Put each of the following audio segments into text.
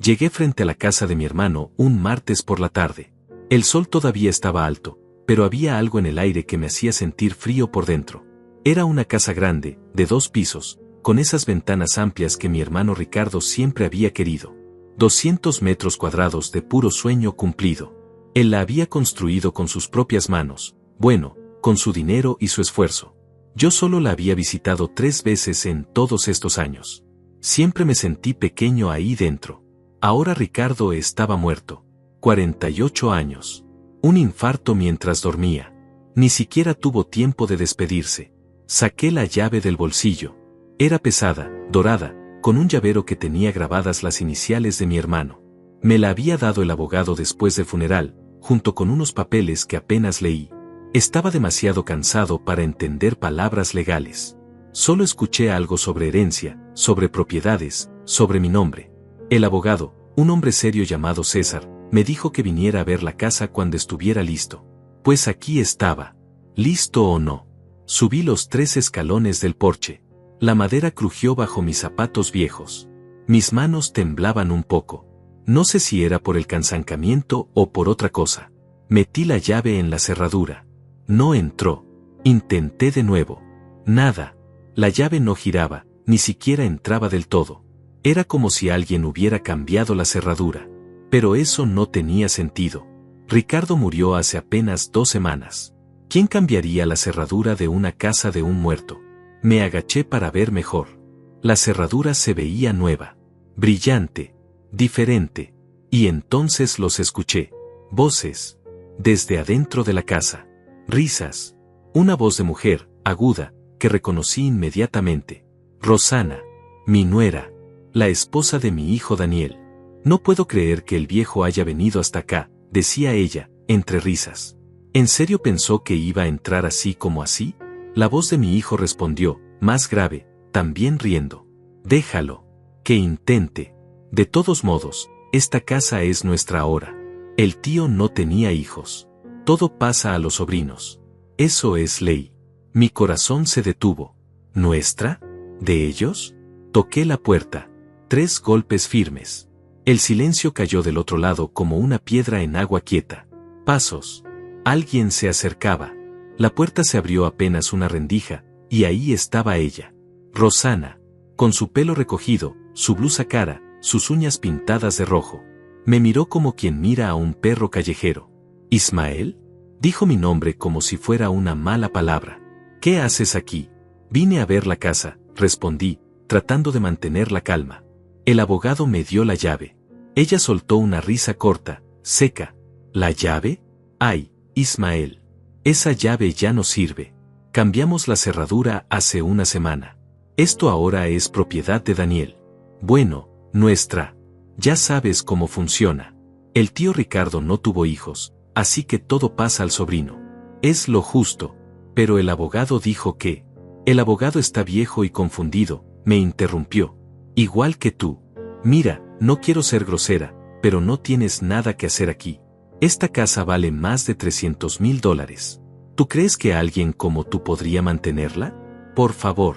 Llegué frente a la casa de mi hermano un martes por la tarde. El sol todavía estaba alto, pero había algo en el aire que me hacía sentir frío por dentro. Era una casa grande, de 2 pisos, con esas ventanas amplias que mi hermano Ricardo siempre había querido. 200 metros cuadrados de puro sueño cumplido. Él la había construido con sus propias manos, bueno, con su dinero y su esfuerzo. Yo solo la había visitado 3 veces en todos estos años. Siempre me sentí pequeño ahí dentro. Ahora Ricardo estaba muerto. 48 años. Un infarto mientras dormía. Ni siquiera tuvo tiempo de despedirse. Saqué la llave del bolsillo. Era pesada, dorada, con un llavero que tenía grabadas las iniciales de mi hermano. Me la había dado el abogado después del funeral, junto con unos papeles que apenas leí. Estaba demasiado cansado para entender palabras legales. Solo escuché algo sobre herencia, sobre propiedades, sobre mi nombre. El abogado, un hombre serio llamado César, me dijo que viniera a ver la casa cuando estuviera listo. Pues aquí estaba. ¿Listo o no? Subí los 3 escalones del porche. La madera crujió bajo mis zapatos viejos. Mis manos temblaban un poco. No sé si era por el cansancamiento o por otra cosa. Metí la llave en la cerradura. No entró. Intenté de nuevo. Nada. La llave no giraba, ni siquiera entraba del todo. Era como si alguien hubiera cambiado la cerradura. Pero eso no tenía sentido. Ricardo murió hace apenas 2 semanas. ¿Quién cambiaría la cerradura de una casa de un muerto? Me agaché para ver mejor. La cerradura se veía nueva, brillante, diferente. Y entonces los escuché. Voces. Desde adentro de la casa. Risas. Una voz de mujer, aguda, que reconocí inmediatamente. Rosana. Mi nuera. La esposa de mi hijo Daniel. No puedo creer que el viejo haya venido hasta acá, decía ella, entre risas. ¿En serio pensó que iba a entrar así como así? La voz de mi hijo respondió, más grave, también riendo. Déjalo. Que intente. De todos modos, esta casa es nuestra ahora. El tío no tenía hijos. Todo pasa a los sobrinos. Eso es ley. Mi corazón se detuvo. ¿Nuestra? ¿De ellos? Toqué la puerta. 3 golpes firmes. El silencio cayó del otro lado como una piedra en agua quieta. Pasos. Alguien se acercaba. La puerta se abrió apenas una rendija, y ahí estaba ella. Rosana. Con su pelo recogido, su blusa cara, sus uñas pintadas de rojo. Me miró como quien mira a un perro callejero. ¿Ismael? Dijo mi nombre como si fuera una mala palabra. ¿Qué haces aquí? Vine a ver la casa, respondí, tratando de mantener la calma. El abogado me dio la llave. Ella soltó una risa corta, seca. ¿La llave? Ay, Ismael. Esa llave ya no sirve. Cambiamos la cerradura hace una semana. Esto ahora es propiedad de Daniel. Bueno, nuestra. Ya sabes cómo funciona. El tío Ricardo no tuvo hijos, así que todo pasa al sobrino. Es lo justo. Pero el abogado dijo que... El abogado está viejo y confundido, me interrumpió. Igual que tú. Mira, no quiero ser grosera, pero no tienes nada que hacer aquí. Esta casa vale más de $300,000. ¿Tú crees que alguien como tú podría mantenerla? Por favor.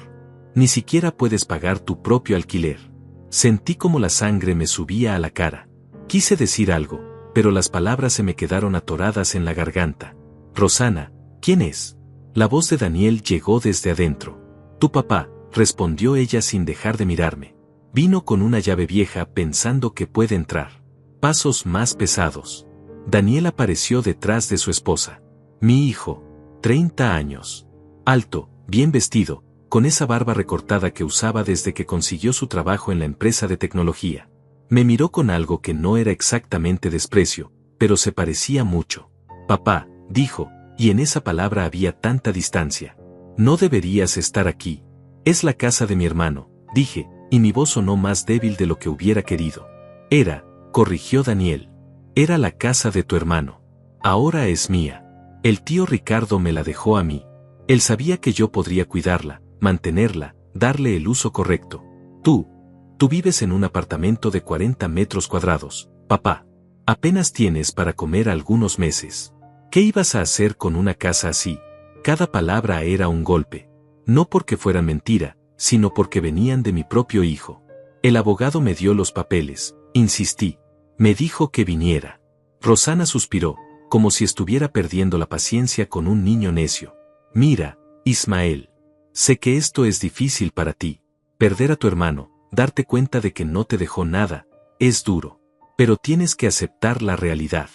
Ni siquiera puedes pagar tu propio alquiler. Sentí como la sangre me subía a la cara. Quise decir algo, pero las palabras se me quedaron atoradas en la garganta. Rosana, ¿quién es? La voz de Daniel llegó desde adentro. Tu papá, respondió ella sin dejar de mirarme. Vino con una llave vieja pensando que puede entrar. Pasos más pesados. Daniel apareció detrás de su esposa. Mi hijo, 30 años. Alto, bien vestido, con esa barba recortada que usaba desde que consiguió su trabajo en la empresa de tecnología. Me miró con algo que no era exactamente desprecio, pero se parecía mucho. Papá, dijo, y en esa palabra había tanta distancia. No deberías estar aquí. Es la casa de mi hermano, dije, y mi voz sonó más débil de lo que hubiera querido. Corrigió Daniel. Era la casa de tu hermano. Ahora es mía. El tío Ricardo me la dejó a mí. Él sabía que yo podría cuidarla, mantenerla, darle el uso correcto. Tú vives en un apartamento de 40 metros cuadrados, papá. Apenas tienes para comer algunos meses. ¿Qué ibas a hacer con una casa así? Cada palabra era un golpe. No porque fueran mentira, sino porque venían de mi propio hijo. El abogado me dio los papeles, Insistí. Me dijo que viniera. Rosana suspiró, como si estuviera perdiendo la paciencia con un niño necio. Mira, Ismael. Sé que esto es difícil para ti. Perder a tu hermano, darte cuenta de que no te dejó nada, es duro. Pero tienes que aceptar la realidad.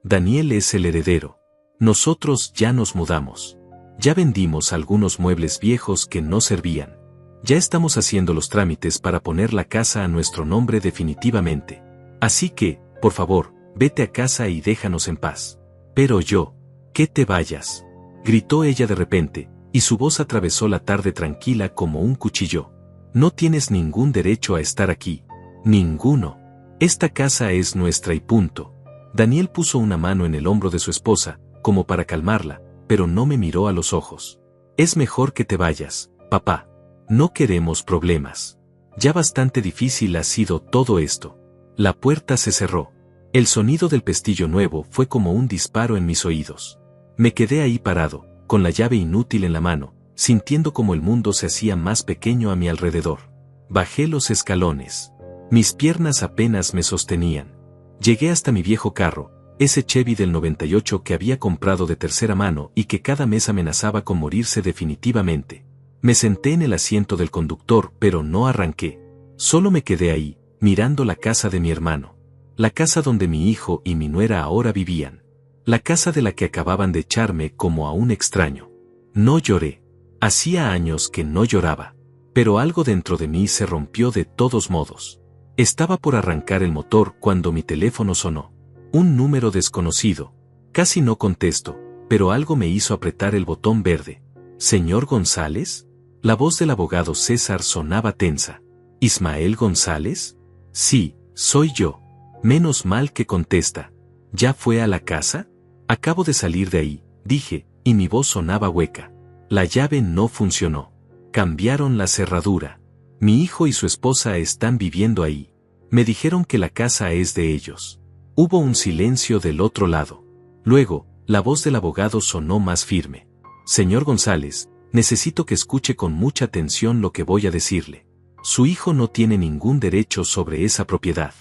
Daniel es el heredero. Nosotros ya nos mudamos. Ya vendimos algunos muebles viejos que no servían. Ya estamos haciendo los trámites para poner la casa a nuestro nombre definitivamente. Así que, por favor, vete a casa y déjanos en paz. Pero yo, que te vayas, gritó ella de repente, y su voz atravesó la tarde tranquila como un cuchillo. No tienes ningún derecho a estar aquí. Ninguno. Esta casa es nuestra y punto. Daniel puso una mano en el hombro de su esposa, como para calmarla, pero no me miró a los ojos. Es mejor que te vayas, papá. No queremos problemas. Ya bastante difícil ha sido todo esto. La puerta se cerró. El sonido del pestillo nuevo fue como un disparo en mis oídos. Me quedé ahí parado, con la llave inútil en la mano, sintiendo como el mundo se hacía más pequeño a mi alrededor. Bajé los escalones. Mis piernas apenas me sostenían. Llegué hasta mi viejo carro, ese Chevy del 98 que había comprado de tercera mano y que cada mes amenazaba con morirse definitivamente. Me senté en el asiento del conductor, pero no arranqué. Solo me quedé ahí, mirando la casa de mi hermano. La casa donde mi hijo y mi nuera ahora vivían. La casa de la que acababan de echarme como a un extraño. No lloré. Hacía años que no lloraba. Pero algo dentro de mí se rompió de todos modos. Estaba por arrancar el motor cuando mi teléfono sonó. Un número desconocido. Casi no contesto, pero algo me hizo apretar el botón verde. ¿Señor González? La voz del abogado César sonaba tensa. ¿Ismael González? Sí, soy yo. Menos mal que contesta. ¿Ya fue a la casa? Acabo de salir de ahí, dije, y mi voz sonaba hueca. La llave no funcionó. Cambiaron la cerradura. Mi hijo y su esposa están viviendo ahí. Me dijeron que la casa es de ellos. Hubo un silencio del otro lado. Luego, la voz del abogado sonó más firme. Señor González, necesito que escuche con mucha atención lo que voy a decirle. Su hijo no tiene ningún derecho sobre esa propiedad.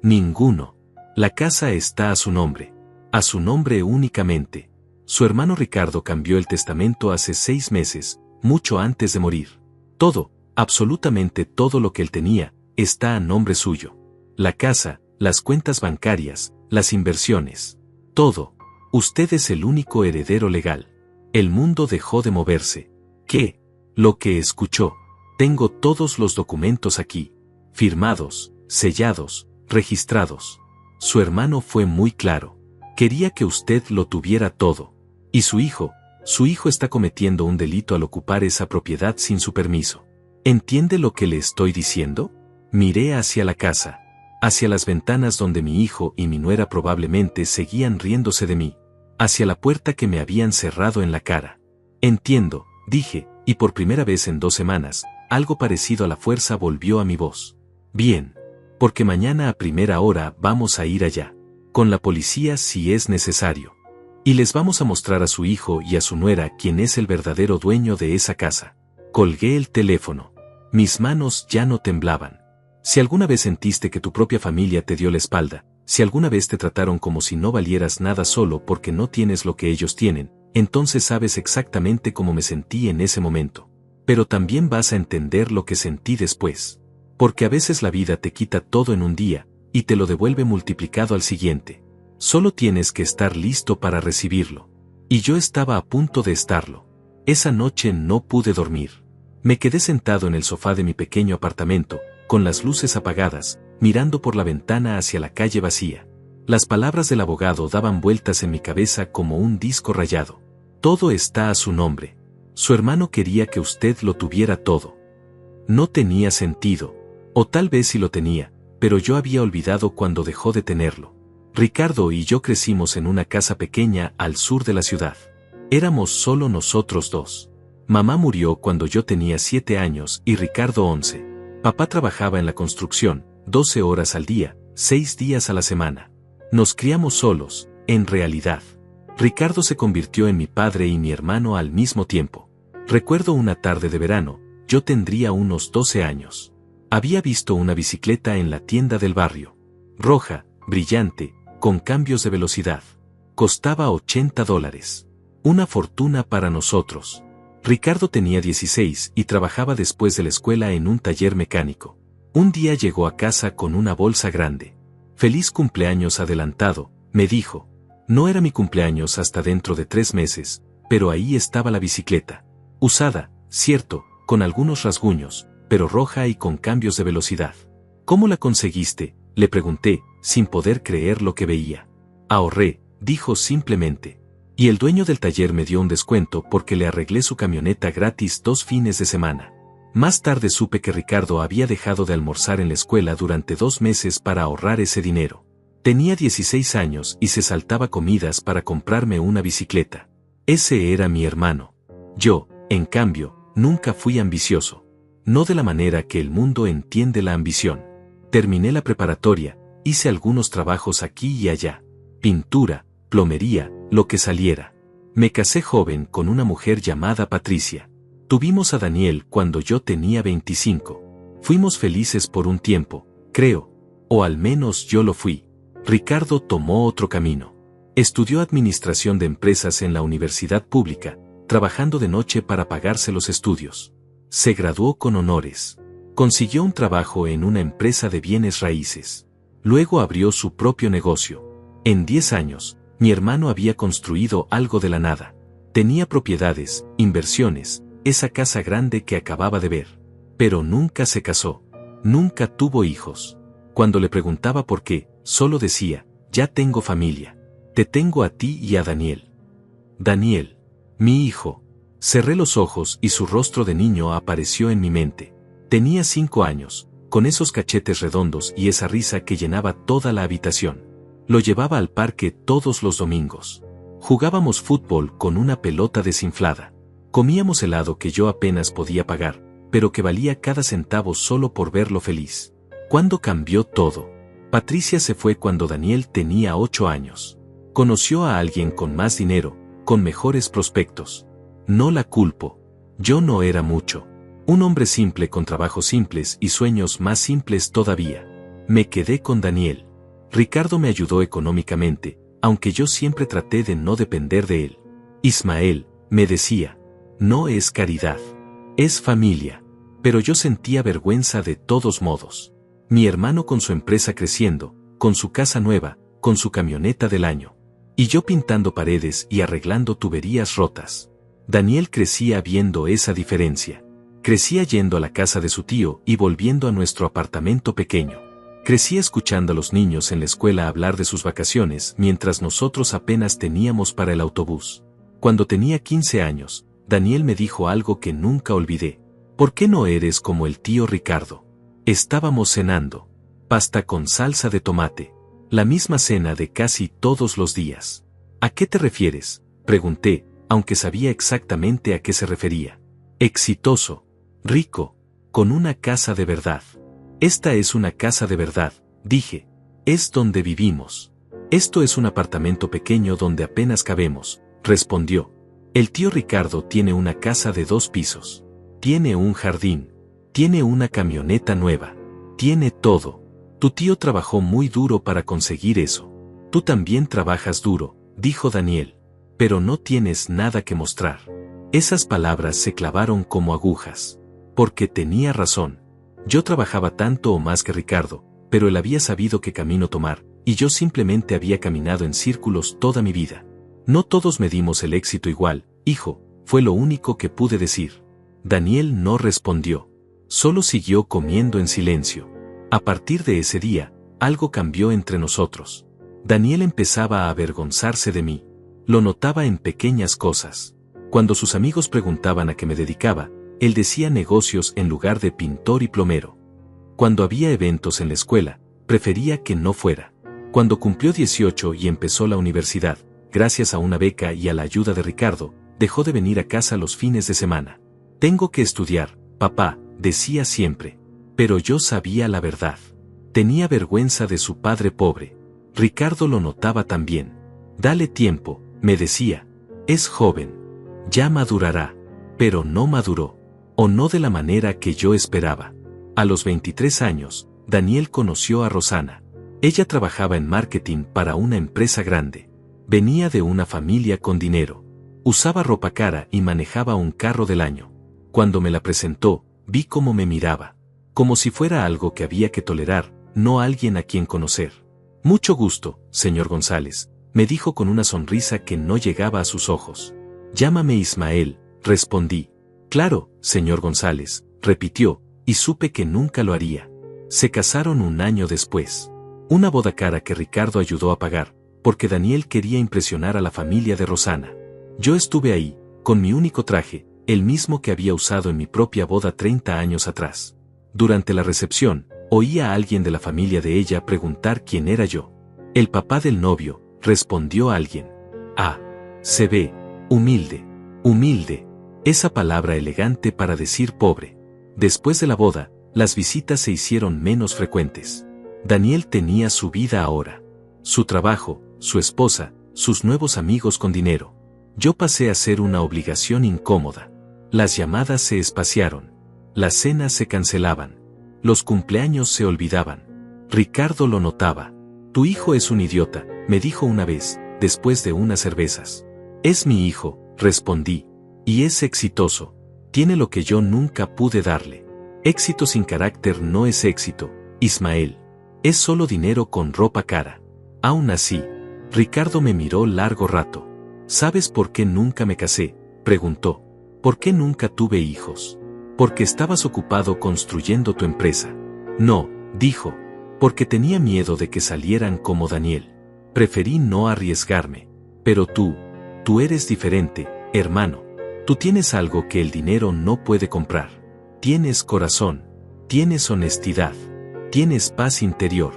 Ninguno. La casa está a su nombre. A su nombre únicamente. Su hermano Ricardo cambió el testamento hace 6 meses, mucho antes de morir. Todo, absolutamente todo lo que él tenía, está a nombre suyo. La casa, las cuentas bancarias, las inversiones. Todo. Usted es el único heredero legal. El mundo dejó de moverse. ¿Qué? Lo que escuchó. Tengo todos los documentos aquí. Firmados, sellados, registrados. Su hermano fue muy claro. Quería que usted lo tuviera todo. Y su hijo está cometiendo un delito al ocupar esa propiedad sin su permiso. ¿Entiende lo que le estoy diciendo? Miré hacia la casa, hacia las ventanas donde mi hijo y mi nuera probablemente seguían riéndose de mí, hacia la puerta que me habían cerrado en la cara. Entiendo, dije, y por primera vez en 2 semanas, algo parecido a la fuerza volvió a mi voz. Bien. Porque mañana a primera hora vamos a ir allá. Con la policía si es necesario. Y les vamos a mostrar a su hijo y a su nuera quién es el verdadero dueño de esa casa. Colgué el teléfono. Mis manos ya no temblaban. Si alguna vez sentiste que tu propia familia te dio la espalda, si alguna vez te trataron como si no valieras nada solo porque no tienes lo que ellos tienen, entonces sabes exactamente cómo me sentí en ese momento. Pero también vas a entender lo que sentí después. Porque a veces la vida te quita todo en un día, y te lo devuelve multiplicado al siguiente. Solo tienes que estar listo para recibirlo. Y yo estaba a punto de estarlo. Esa noche no pude dormir. Me quedé sentado en el sofá de mi pequeño apartamento, con las luces apagadas, mirando por la ventana hacia la calle vacía. Las palabras del abogado daban vueltas en mi cabeza como un disco rayado. Todo está a su nombre. Su hermano quería que usted lo tuviera todo. No tenía sentido. O tal vez sí lo tenía, pero yo había olvidado cuando dejó de tenerlo. Ricardo y yo crecimos en una casa pequeña al sur de la ciudad. Éramos solo nosotros dos. Mamá murió cuando yo tenía 7 años y Ricardo 11. Papá trabajaba en la construcción, 12 horas al día, 6 días a la semana. Nos criamos solos, en realidad. Ricardo se convirtió en mi padre y mi hermano al mismo tiempo. Recuerdo una tarde de verano, yo tendría unos 12 años. Había visto una bicicleta en la tienda del barrio. roja, brillante, con cambios de velocidad. Costaba $80. Una fortuna para nosotros. Ricardo tenía 16 y trabajaba después de la escuela en un taller mecánico. Un día llegó a casa con una bolsa grande. «Feliz cumpleaños adelantado», me dijo. No era mi cumpleaños hasta dentro de 3 meses, pero ahí estaba la bicicleta. Usada, cierto, con algunos rasguños, pero roja y con cambios de velocidad. «¿Cómo la conseguiste?», le pregunté, sin poder creer lo que veía. «Ahorré», dijo simplemente. Y el dueño del taller me dio un descuento porque le arreglé su camioneta gratis 2 fines de semana. Más tarde supe que Ricardo había dejado de almorzar en la escuela durante 2 meses para ahorrar ese dinero. Tenía 16 años y se saltaba comidas para comprarme una bicicleta. Ese era mi hermano. Yo, en cambio, nunca fui ambicioso. No de la manera que el mundo entiende la ambición. Terminé la preparatoria, hice algunos trabajos aquí y allá. Pintura, plomería, lo que saliera. Me casé joven con una mujer llamada Patricia. Tuvimos a Daniel cuando yo tenía 25. Fuimos felices por un tiempo, creo. O al menos yo lo fui. Ricardo tomó otro camino. Estudió administración de empresas en la universidad pública, trabajando de noche para pagarse los estudios. Se graduó con honores. Consiguió un trabajo en una empresa de bienes raíces. Luego abrió su propio negocio. En 10 años, mi hermano había construido algo de la nada. Tenía propiedades, inversiones, esa casa grande que acababa de ver. Pero nunca se casó. Nunca tuvo hijos. Cuando le preguntaba por qué, solo decía, «Ya tengo familia. Te tengo a ti y a Daniel». Daniel. Mi hijo. Cerré los ojos y su rostro de niño apareció en mi mente. Tenía 5 años, con esos cachetes redondos y esa risa que llenaba toda la habitación. Lo llevaba al parque todos los domingos. Jugábamos fútbol con una pelota desinflada. Comíamos helado que yo apenas podía pagar, pero que valía cada centavo solo por verlo feliz. ¿Cuándo cambió todo? Patricia se fue cuando Daniel tenía 8 años. Conoció a alguien con más dinero, con mejores prospectos. No la culpo. Yo no era mucho. Un hombre simple con trabajos simples y sueños más simples todavía. Me quedé con Daniel. Ricardo me ayudó económicamente, aunque yo siempre traté de no depender de él. Ismael, me decía, no es caridad. Es familia. Pero yo sentía vergüenza de todos modos. Mi hermano con su empresa creciendo, con su casa nueva, con su camioneta del año. Y yo pintando paredes y arreglando tuberías rotas. Daniel crecía viendo esa diferencia. Crecía yendo a la casa de su tío y volviendo a nuestro apartamento pequeño. Crecía escuchando a los niños en la escuela hablar de sus vacaciones mientras nosotros apenas teníamos para el autobús. Cuando tenía 15 años, Daniel me dijo algo que nunca olvidé. ¿Por qué no eres como el tío Ricardo? Estábamos cenando. Pasta con salsa de tomate. La misma cena de casi todos los días. ¿A qué te refieres?, pregunté, aunque sabía exactamente a qué se refería. Exitoso. Rico. Con una casa de verdad. Esta es una casa de verdad, dije. Es donde vivimos. Esto es un apartamento pequeño donde apenas cabemos, respondió. El tío Ricardo tiene una casa de 2 pisos. Tiene un jardín. Tiene una camioneta nueva. Tiene todo. Tu tío trabajó muy duro para conseguir eso. Tú también trabajas duro, dijo Daniel. Pero no tienes nada que mostrar. Esas palabras se clavaron como agujas. Porque tenía razón. Yo trabajaba tanto o más que Ricardo, pero él había sabido qué camino tomar, y yo simplemente había caminado en círculos toda mi vida. No todos medimos el éxito igual, hijo, fue lo único que pude decir. Daniel no respondió. Solo siguió comiendo en silencio. A partir de ese día, algo cambió entre nosotros. Daniel empezaba a avergonzarse de mí. Lo notaba en pequeñas cosas. Cuando sus amigos preguntaban a qué me dedicaba, él decía negocios en lugar de pintor y plomero. Cuando había eventos en la escuela, prefería que no fuera. Cuando cumplió 18 y empezó la universidad, gracias a una beca y a la ayuda de Ricardo, dejó de venir a casa los fines de semana. Tengo que estudiar, papá, decía siempre. Pero yo sabía la verdad. Tenía vergüenza de su padre pobre. Ricardo lo notaba también. Dale tiempo, me decía. Es joven. Ya madurará. Pero no maduró. O no de la manera que yo esperaba. A los 23 años, Daniel conoció a Rosana. Ella trabajaba en marketing para una empresa grande. Venía de una familia con dinero. Usaba ropa cara y manejaba un carro del año. Cuando me la presentó, vi cómo me miraba. Como si fuera algo que había que tolerar, no alguien a quien conocer. Mucho gusto, señor González, me dijo con una sonrisa que no llegaba a sus ojos. Llámame Ismael, respondí. Claro, señor González, repitió, y supe que nunca lo haría. Se casaron un año después. Una boda cara que Ricardo ayudó a pagar, porque Daniel quería impresionar a la familia de Rosana. Yo estuve ahí, con mi único traje, el mismo que había usado en mi propia boda 30 años atrás. Durante la recepción, oí a alguien de la familia de ella preguntar quién era yo. El papá del novio, respondió alguien. Ah, se ve, humilde, humilde. Esa palabra elegante para decir pobre. Después de la boda, las visitas se hicieron menos frecuentes. Daniel tenía su vida ahora. Su trabajo, su esposa, sus nuevos amigos con dinero. Yo pasé a ser una obligación incómoda. Las llamadas se espaciaron. Las cenas se cancelaban. Los cumpleaños se olvidaban. Ricardo lo notaba. Tu hijo es un idiota, me dijo una vez, después de unas cervezas. Es mi hijo, respondí. Y es exitoso. Tiene lo que yo nunca pude darle. Éxito sin carácter no es éxito, Ismael. Es solo dinero con ropa cara. Aún así, Ricardo me miró largo rato. ¿Sabes por qué nunca me casé?, preguntó. ¿Por qué nunca tuve hijos? Porque estabas ocupado construyendo tu empresa. No, dijo. Porque tenía miedo de que salieran como Daniel. Preferí no arriesgarme. Pero tú eres diferente, hermano. Tú tienes algo que el dinero no puede comprar. Tienes corazón. Tienes honestidad. Tienes paz interior.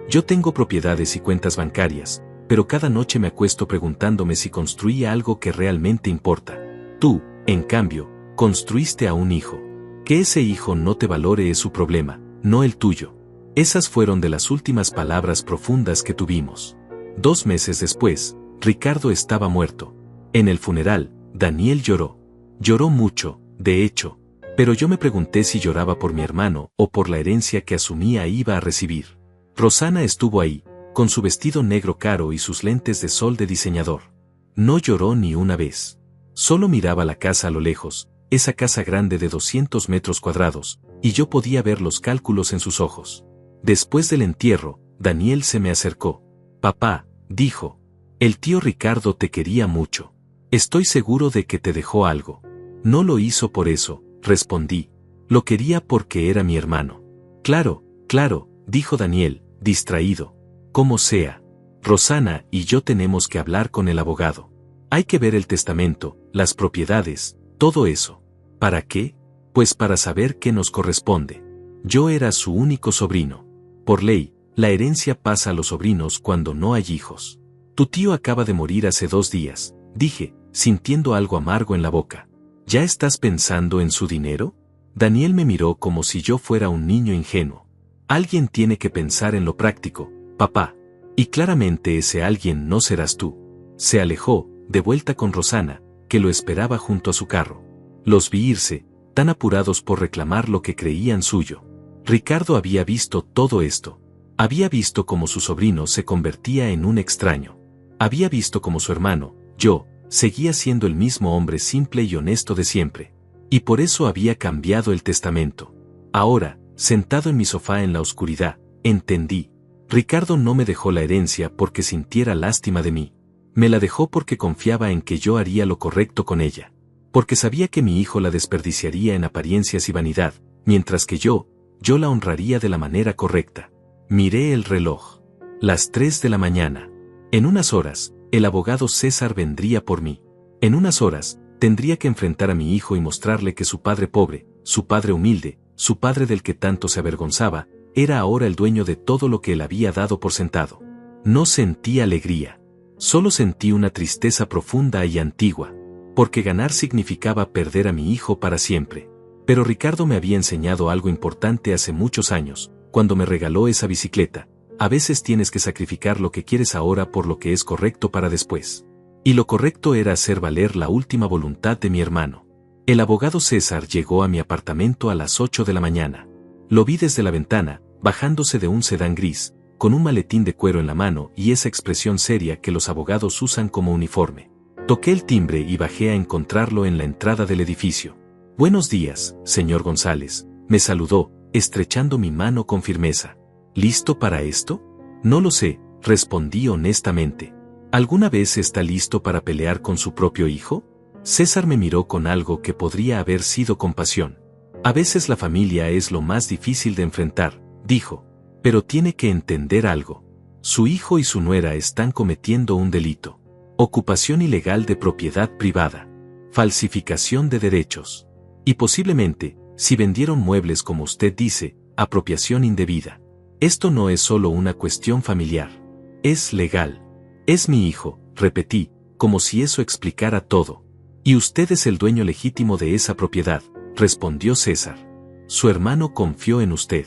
Yo tengo propiedades y cuentas bancarias, pero cada noche me acuesto preguntándome si construí algo que realmente importa. Tú, en cambio, construiste a un hijo. Que ese hijo no te valore es su problema, no el tuyo. Esas fueron de las últimas palabras profundas que tuvimos. 2 meses después, Ricardo estaba muerto. En el funeral, Daniel lloró. Lloró mucho, de hecho, pero yo me pregunté si lloraba por mi hermano o por la herencia que asumía iba a recibir. Rosana estuvo ahí, con su vestido negro caro y sus lentes de sol de diseñador. No lloró ni una vez. Solo miraba la casa a lo lejos, esa casa grande de 200 metros cuadrados, y yo podía ver los cálculos en sus ojos. Después del entierro, Daniel se me acercó. Papá, dijo, el tío Ricardo te quería mucho. Estoy seguro de que te dejó algo. No lo hizo por eso, respondí. Lo quería porque era mi hermano. Claro, claro, dijo Daniel, distraído. Como sea. Rosana y yo tenemos que hablar con el abogado. Hay que ver el testamento, las propiedades, todo eso. ¿Para qué? Pues para saber qué nos corresponde. Yo era su único sobrino. Por ley, la herencia pasa a los sobrinos cuando no hay hijos. Tu tío acaba de morir hace 2 días, dije, sintiendo algo amargo en la boca. ¿Ya estás pensando en su dinero? Daniel me miró como si yo fuera un niño ingenuo. Alguien tiene que pensar en lo práctico, papá. Y claramente ese alguien no serás tú. Se alejó, de vuelta con Rosana, que lo esperaba junto a su carro. Los vi irse, tan apurados por reclamar lo que creían suyo. Ricardo había visto todo esto. Había visto cómo su sobrino se convertía en un extraño. Había visto cómo su hermano, yo, seguía siendo el mismo hombre simple y honesto de siempre. Y por eso había cambiado el testamento. Ahora, sentado en mi sofá en la oscuridad, entendí. Ricardo no me dejó la herencia porque sintiera lástima de mí. Me la dejó porque confiaba en que yo haría lo correcto con ella. Porque sabía que mi hijo la desperdiciaría en apariencias y vanidad, mientras que yo la honraría de la manera correcta. Miré el reloj. Las 3 de la mañana. En unas horas, el abogado César vendría por mí. En unas horas, tendría que enfrentar a mi hijo y mostrarle que su padre pobre, su padre humilde, su padre del que tanto se avergonzaba, era ahora el dueño de todo lo que él había dado por sentado. No sentí alegría. Solo sentí una tristeza profunda y antigua. Porque ganar significaba perder a mi hijo para siempre. Pero Ricardo me había enseñado algo importante hace muchos años, cuando me regaló esa bicicleta. A veces tienes que sacrificar lo que quieres ahora por lo que es correcto para después. Y lo correcto era hacer valer la última voluntad de mi hermano. El abogado César llegó a mi apartamento a las 8 de la mañana. Lo vi desde la ventana, bajándose de un sedán gris, con un maletín de cuero en la mano y esa expresión seria que los abogados usan como uniforme. Toqué el timbre y bajé a encontrarlo en la entrada del edificio. «Buenos días, señor González», me saludó, estrechando mi mano con firmeza. «¿Listo para esto?» «No lo sé», respondí honestamente. ¿Alguna vez está listo para pelear con su propio hijo? César me miró con algo que podría haber sido compasión. «A veces la familia es lo más difícil de enfrentar», dijo. «Pero tiene que entender algo. Su hijo y su nuera están cometiendo un delito. Ocupación ilegal de propiedad privada. Falsificación de derechos. Y posiblemente, si vendieron muebles como usted dice, apropiación indebida. Esto no es solo una cuestión familiar. Es legal. Es mi hijo», repetí, como si eso explicara todo. «Y usted es el dueño legítimo de esa propiedad», respondió César. «Su hermano confió en usted.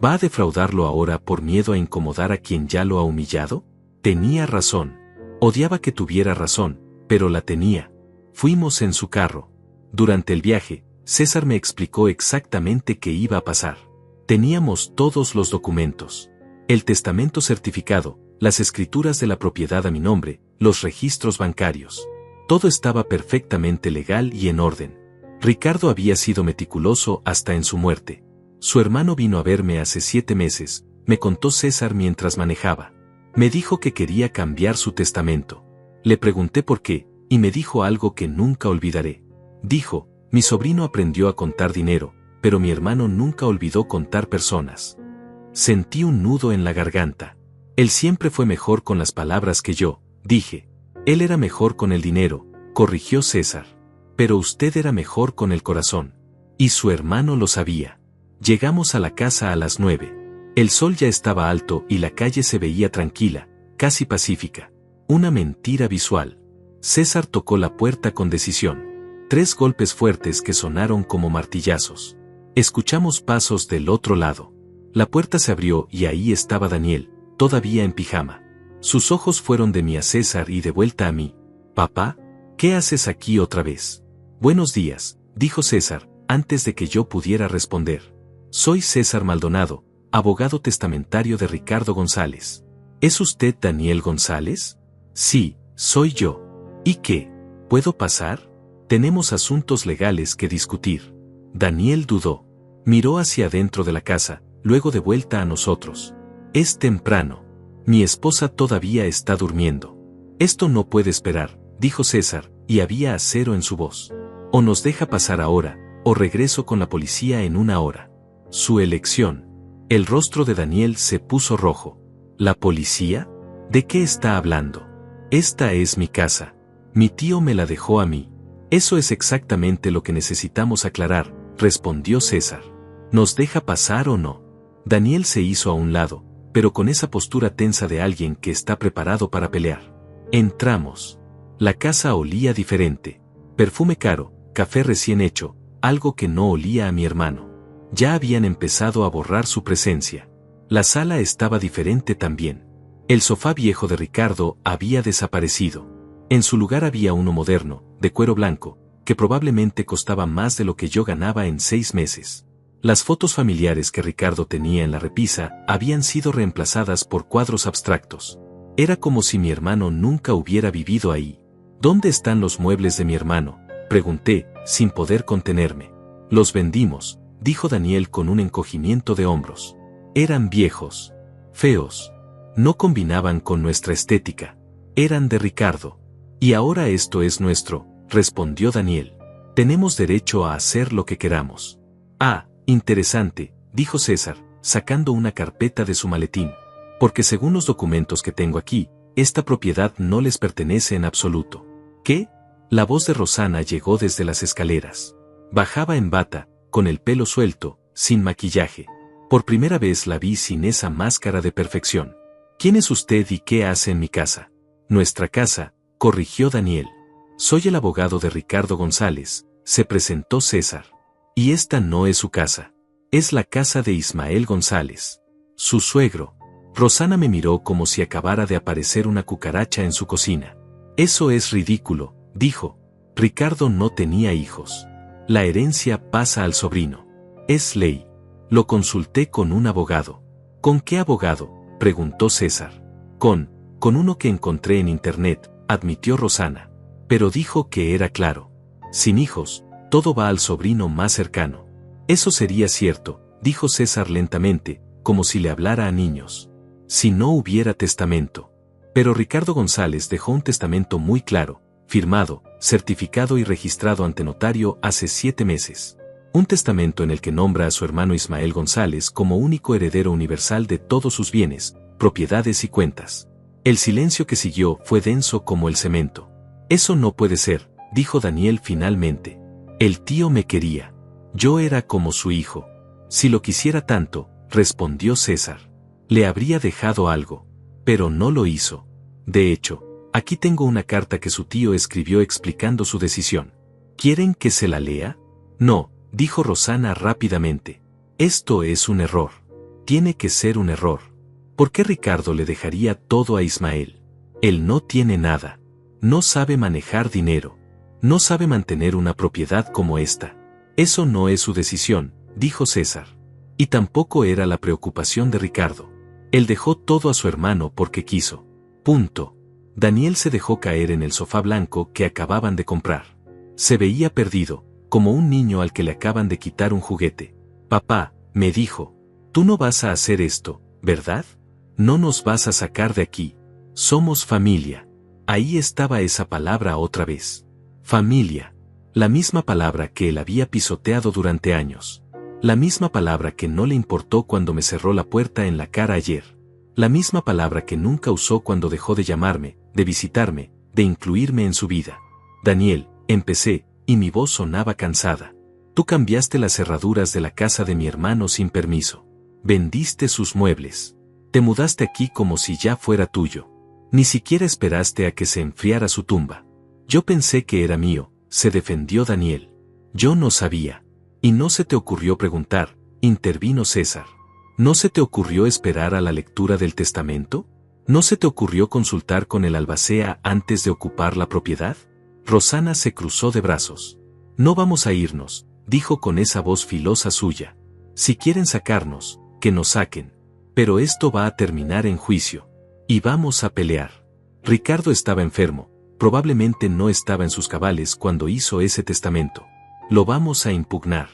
¿Va a defraudarlo ahora por miedo a incomodar a quien ya lo ha humillado?» Tenía razón. Odiaba que tuviera razón, pero la tenía. Fuimos en su carro. Durante el viaje, César me explicó exactamente qué iba a pasar. Teníamos todos los documentos. El testamento certificado, las escrituras de la propiedad a mi nombre, los registros bancarios. Todo estaba perfectamente legal y en orden. Ricardo había sido meticuloso hasta en su muerte. Su hermano vino a verme hace 7 meses, me contó César mientras manejaba. Me dijo que quería cambiar su testamento. Le pregunté por qué, y me dijo algo que nunca olvidaré. Dijo: «Mi sobrino aprendió a contar dinero, pero mi hermano nunca olvidó contar personas». Sentí un nudo en la garganta. «Él siempre fue mejor con las palabras que yo», dije. «Él era mejor con el dinero», corrigió César. «Pero usted era mejor con el corazón. Y su hermano lo sabía». Llegamos a la casa a las 9. El sol ya estaba alto y la calle se veía tranquila, casi pacífica. Una mentira visual. César tocó la puerta con decisión. 3 golpes fuertes que sonaron como martillazos. Escuchamos pasos del otro lado. La puerta se abrió y ahí estaba Daniel, todavía en pijama. Sus ojos fueron de mí a César y de vuelta a mí. «Papá, ¿qué haces aquí otra vez?» «Buenos días», dijo César, antes de que yo pudiera responder. «Soy César Maldonado, abogado testamentario de Ricardo González». «¿Es usted Daniel González?» «Sí, soy yo». «¿Y qué? ¿Puedo pasar? Tenemos asuntos legales que discutir». Daniel dudó. Miró hacia adentro de la casa, luego de vuelta a nosotros. «Es temprano. Mi esposa todavía está durmiendo». «Esto no puede esperar», dijo César, y había acero en su voz. «O nos deja pasar ahora, o regreso con la policía en 1 hora». Su elección. El rostro de Daniel se puso rojo. ¿La policía? ¿De qué está hablando? Esta es mi casa. Mi tío me la dejó a mí. Eso es exactamente lo que necesitamos aclarar, respondió César. ¿Nos deja pasar o no? Daniel se hizo a un lado, pero con esa postura tensa de alguien que está preparado para pelear. Entramos. La casa olía diferente. Perfume caro, café recién hecho, algo que no olía a mi hermano. Ya habían empezado a borrar su presencia. La sala estaba diferente también. El sofá viejo de Ricardo había desaparecido. En su lugar había uno moderno, de cuero blanco, que probablemente costaba más de lo que yo ganaba en 6 meses. Las fotos familiares que Ricardo tenía en la repisa habían sido reemplazadas por cuadros abstractos. Era como si mi hermano nunca hubiera vivido ahí. ¿Dónde están los muebles de mi hermano?, pregunté, sin poder contenerme. Los vendimos, dijo Daniel con un encogimiento de hombros. Eran viejos, feos, no combinaban con nuestra estética. Eran de Ricardo. Y ahora esto es nuestro, respondió Daniel. Tenemos derecho a hacer lo que queramos. Ah, interesante, dijo César, sacando una carpeta de su maletín. Porque según los documentos que tengo aquí, esta propiedad no les pertenece en absoluto. ¿Qué? La voz de Rosana llegó desde las escaleras. Bajaba en bata, con el pelo suelto, sin maquillaje. Por primera vez la vi sin esa máscara de perfección. ¿Quién es usted y qué hace en mi casa? Nuestra casa, corrigió Daniel. Soy el abogado de Ricardo González, se presentó César. Y esta no es su casa. Es la casa de Ismael González, su suegro. Rosana me miró como si acabara de aparecer una cucaracha en su cocina. Eso es ridículo, dijo. Ricardo no tenía hijos. La herencia pasa al sobrino. Es ley. Lo consulté con un abogado. ¿Con qué abogado?, preguntó César. Con uno que encontré en internet, admitió Rosana. Pero dijo que era claro. Sin hijos, todo va al sobrino más cercano. Eso sería cierto, dijo César lentamente, como si le hablara a niños. Si no hubiera testamento. Pero Ricardo González dejó un testamento muy claro, firmado, certificado y registrado ante notario hace 7 meses. Un testamento en el que nombra a su hermano Ismael González como único heredero universal de todos sus bienes, propiedades y cuentas. El silencio que siguió fue denso como el cemento. Eso no puede ser, dijo Daniel finalmente. El tío me quería. Yo era como su hijo. Si lo quisiera tanto, respondió César. Le habría dejado algo. Pero no lo hizo. De hecho, aquí tengo una carta que su tío escribió explicando su decisión. ¿Quieren que se la lea? No, dijo Rosana rápidamente. Esto es un error. Tiene que ser un error. ¿Por qué Ricardo le dejaría todo a Ismael? Él no tiene nada. No sabe manejar dinero. No sabe mantener una propiedad como esta. Eso no es su decisión, dijo César. Y tampoco era la preocupación de Ricardo. Él dejó todo a su hermano porque quiso. Punto. Daniel se dejó caer en el sofá blanco que acababan de comprar. Se veía perdido, como un niño al que le acaban de quitar un juguete. Papá, me dijo, tú no vas a hacer esto, ¿verdad? No nos vas a sacar de aquí. Somos familia. Ahí estaba esa palabra otra vez. Familia. La misma palabra que él había pisoteado durante años. La misma palabra que no le importó cuando me cerró la puerta en la cara ayer. La misma palabra que nunca usó cuando dejó de llamarme, de visitarme, de incluirme en su vida. Daniel, empecé, y mi voz sonaba cansada. Tú cambiaste las cerraduras de la casa de mi hermano sin permiso. Vendiste sus muebles. Te mudaste aquí como si ya fuera tuyo. Ni siquiera esperaste a que se enfriara su tumba. Yo pensé que era mío, se defendió Daniel. Yo no sabía. Y no se te ocurrió preguntar, intervino César. ¿No se te ocurrió esperar a la lectura del testamento? ¿No se te ocurrió consultar con el albacea antes de ocupar la propiedad? Rosana se cruzó de brazos. No vamos a irnos, dijo con esa voz filosa suya. Si quieren sacarnos, que nos saquen. Pero esto va a terminar en juicio. Y vamos a pelear. Ricardo estaba enfermo, probablemente no estaba en sus cabales cuando hizo ese testamento. Lo vamos a impugnar.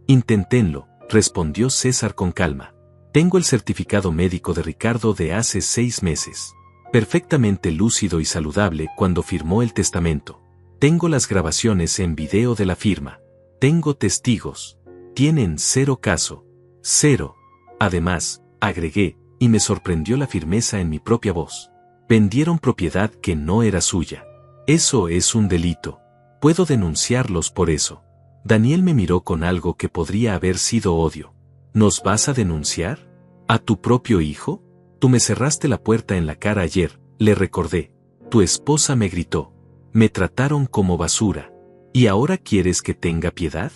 Inténtenlo, respondió César con calma. Tengo el certificado médico de Ricardo de hace 6 meses. Perfectamente lúcido y saludable cuando firmó el testamento. Tengo las grabaciones en video de la firma. Tengo testigos. Tienen 0 caso. 0. Además, agregué, y me sorprendió la firmeza en mi propia voz. Vendieron propiedad que no era suya. Eso es un delito. Puedo denunciarlos por eso. Daniel me miró con algo que podría haber sido odio. ¿Nos vas a denunciar? ¿A tu propio hijo? Tú me cerraste la puerta en la cara ayer, le recordé. Tu esposa me gritó. Me trataron como basura. ¿Y ahora quieres que tenga piedad?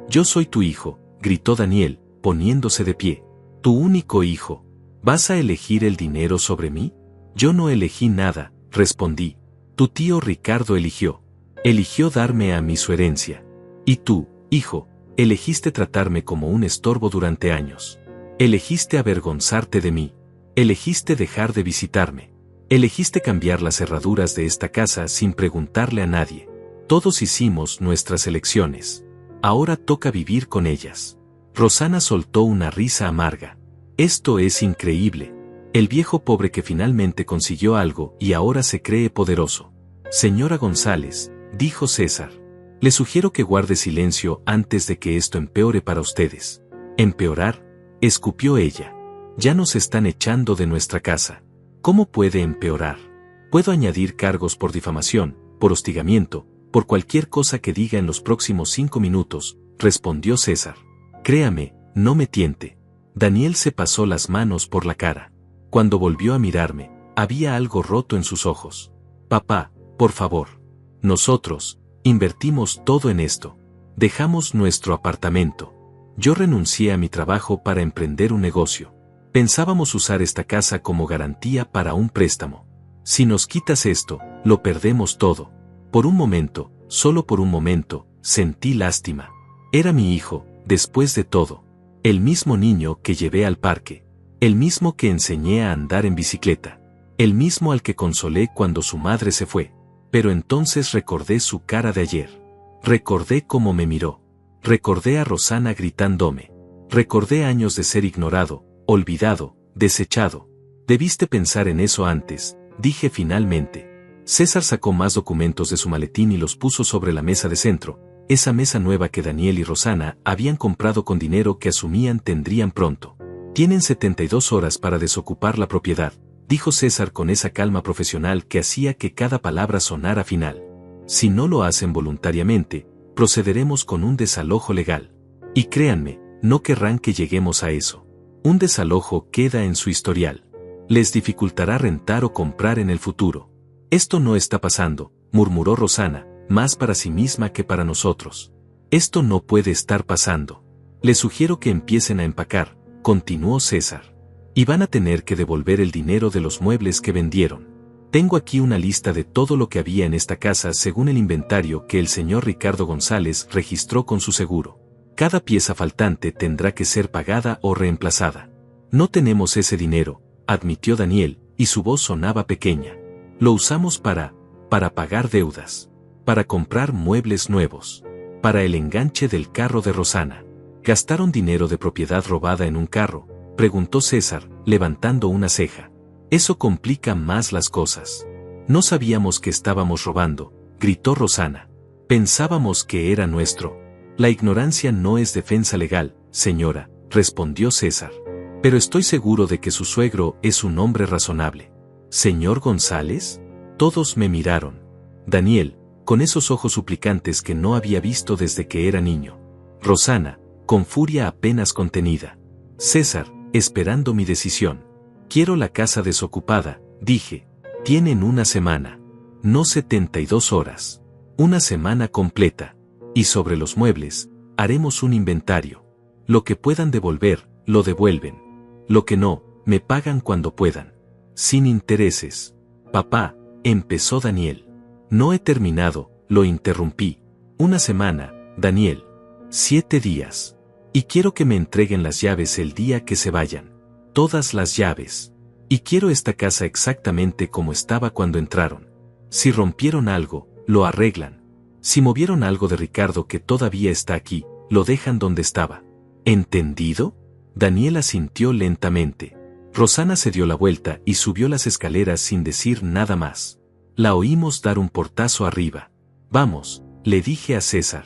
Yo soy tu hijo, gritó Daniel, poniéndose de pie. Tu único hijo. ¿Vas a elegir el dinero sobre mí? Yo no elegí nada, respondí. Tu tío Ricardo eligió. Eligió darme a mí su herencia. Y tú, hijo, elegiste tratarme como un estorbo durante años. Elegiste avergonzarte de mí. Elegiste dejar de visitarme. Elegiste cambiar las cerraduras de esta casa sin preguntarle a nadie. Todos hicimos nuestras elecciones. Ahora toca vivir con ellas. Rosana soltó una risa amarga. Esto es increíble. El viejo pobre que finalmente consiguió algo y ahora se cree poderoso. Señora González, dijo César. Le sugiero que guarde silencio antes de que esto empeore para ustedes. ¿Empeorar? Escupió ella. Ya nos están echando de nuestra casa. ¿Cómo puede empeorar? Puedo añadir cargos por difamación, por hostigamiento, por cualquier cosa que diga en los próximos 5 minutos, respondió César. Créame, no me tiente. Daniel se pasó las manos por la cara. Cuando volvió a mirarme, había algo roto en sus ojos. Papá, por favor. Nosotros, invertimos todo en esto. Dejamos nuestro apartamento. Yo renuncié a mi trabajo para emprender un negocio. Pensábamos usar esta casa como garantía para un préstamo. Si nos quitas esto, lo perdemos todo. Por un momento, solo por un momento, sentí lástima. Era mi hijo, después de todo. El mismo niño que llevé al parque. El mismo que enseñé a andar en bicicleta. El mismo al que consolé cuando su madre se fue. Pero entonces recordé su cara de ayer. Recordé cómo me miró. Recordé a Rosana gritándome. Recordé años de ser ignorado, olvidado, desechado. Debiste pensar en eso antes, dije finalmente. César sacó más documentos de su maletín y los puso sobre la mesa de centro, esa mesa nueva que Daniel y Rosana habían comprado con dinero que asumían tendrían pronto. Tienen 72 horas para desocupar la propiedad, dijo César con esa calma profesional que hacía que cada palabra sonara final. Si no lo hacen voluntariamente, procederemos con un desalojo legal. Y créanme, no querrán que lleguemos a eso. Un desalojo queda en su historial. Les dificultará rentar o comprar en el futuro. Esto no está pasando, murmuró Rosana, más para sí misma que para nosotros. Esto no puede estar pasando. Les sugiero que empiecen a empacar, continuó César. Y van a tener que devolver el dinero de los muebles que vendieron. Tengo aquí una lista de todo lo que había en esta casa según el inventario que el señor Ricardo González registró con su seguro. Cada pieza faltante tendrá que ser pagada o reemplazada. No tenemos ese dinero, admitió Daniel, y su voz sonaba pequeña. Lo usamos para pagar deudas. Para comprar muebles nuevos. Para el enganche del carro de Rosana. ¿Gastaron dinero de propiedad robada en un carro?, preguntó César, levantando una ceja. Eso complica más las cosas. No sabíamos que estábamos robando, gritó Rosana. Pensábamos que era nuestro. La ignorancia no es defensa legal, señora, respondió César. Pero estoy seguro de que su suegro es un hombre razonable. ¿Señor González? Todos me miraron. Daniel, con esos ojos suplicantes que no había visto desde que era niño. Rosana, con furia apenas contenida. César, esperando mi decisión. Quiero la casa desocupada, dije. Tienen una semana. No 72 horas. Una semana completa. Y sobre los muebles, haremos un inventario. Lo que puedan devolver, lo devuelven. Lo que no, me pagan cuando puedan. Sin intereses. Papá, empezó Daniel. No he terminado, lo interrumpí. Una semana, Daniel. 7 días. Y quiero que me entreguen las llaves el día que se vayan. Todas las llaves. Y quiero esta casa exactamente como estaba cuando entraron. Si rompieron algo, lo arreglan. Si movieron algo de Ricardo que todavía está aquí, lo dejan donde estaba. ¿Entendido? Daniel asintió lentamente. Rosana se dio la vuelta y subió las escaleras sin decir nada más. La oímos dar un portazo arriba. Vamos, le dije a César.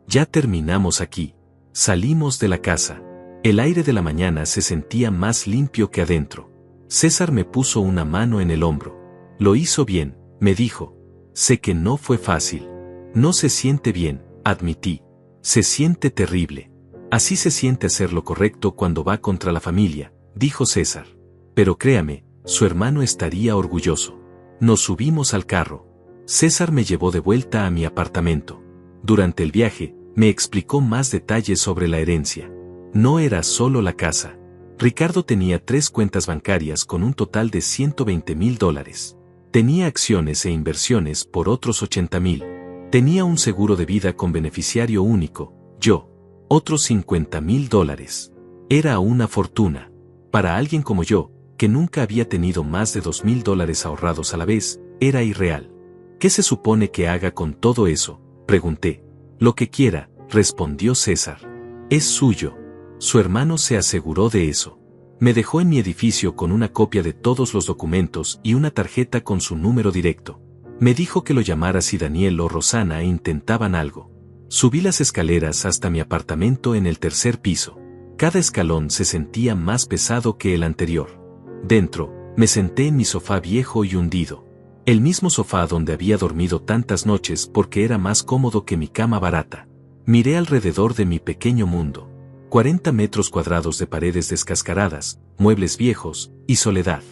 Ya terminamos aquí. Salimos de la casa. El aire de la mañana se sentía más limpio que adentro. César me puso una mano en el hombro. Lo hizo bien, me dijo. Sé que no fue fácil. No se siente bien, admití. Se siente terrible. Así se siente hacer lo correcto cuando va contra la familia, dijo César. Pero créame, su hermano estaría orgulloso. Nos subimos al carro. César me llevó de vuelta a mi apartamento. Durante el viaje, me explicó más detalles sobre la herencia. No era solo la casa. Ricardo tenía 3 cuentas bancarias con un total de $120,000. Tenía acciones e inversiones por otros $80,000. Tenía un seguro de vida con beneficiario único, yo. Otros $50,000. Era una fortuna. Para alguien como yo, que nunca había tenido más de $2,000 ahorrados a la vez, era irreal. ¿Qué se supone que haga con todo eso?, pregunté. Lo que quiera, respondió César. Es suyo. Su hermano se aseguró de eso. Me dejó en mi edificio con una copia de todos los documentos y una tarjeta con su número directo. Me dijo que lo llamara si Daniel o Rosana intentaban algo. Subí las escaleras hasta mi apartamento en el 3er piso. Cada escalón se sentía más pesado que el anterior. Dentro, me senté en mi sofá viejo y hundido. El mismo sofá donde había dormido tantas noches porque era más cómodo que mi cama barata. Miré alrededor de mi pequeño mundo. 40 metros cuadrados de paredes descascaradas, muebles viejos, y soledad.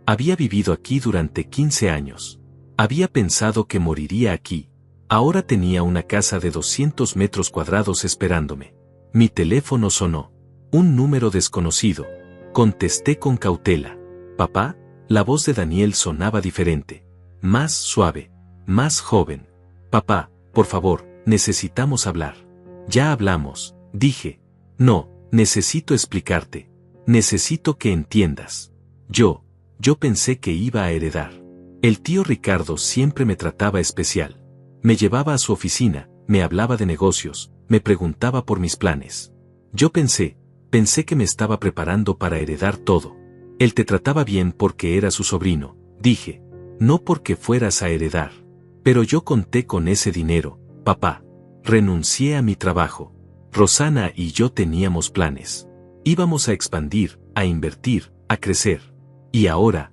Había vivido aquí durante 15 años. Había pensado que moriría aquí. Ahora tenía una casa de 200 metros cuadrados esperándome. Mi teléfono sonó. Un número desconocido. Contesté con cautela. ¿Papá? La voz de Daniel sonaba diferente. Más suave. Más joven. Papá, por favor, necesitamos hablar. Ya hablamos, dije. No, necesito explicarte. Necesito que entiendas. Yo pensé que iba a heredar. El tío Ricardo siempre me trataba especial. Me llevaba a su oficina, me hablaba de negocios, me preguntaba por mis planes. Yo pensé que me estaba preparando para heredar todo. Él te trataba bien porque era su sobrino, dije. No porque fueras a heredar. Pero yo conté con ese dinero, papá. Renuncié a mi trabajo. Rosana y yo teníamos planes. Íbamos a expandir, a invertir, a crecer. Y ahora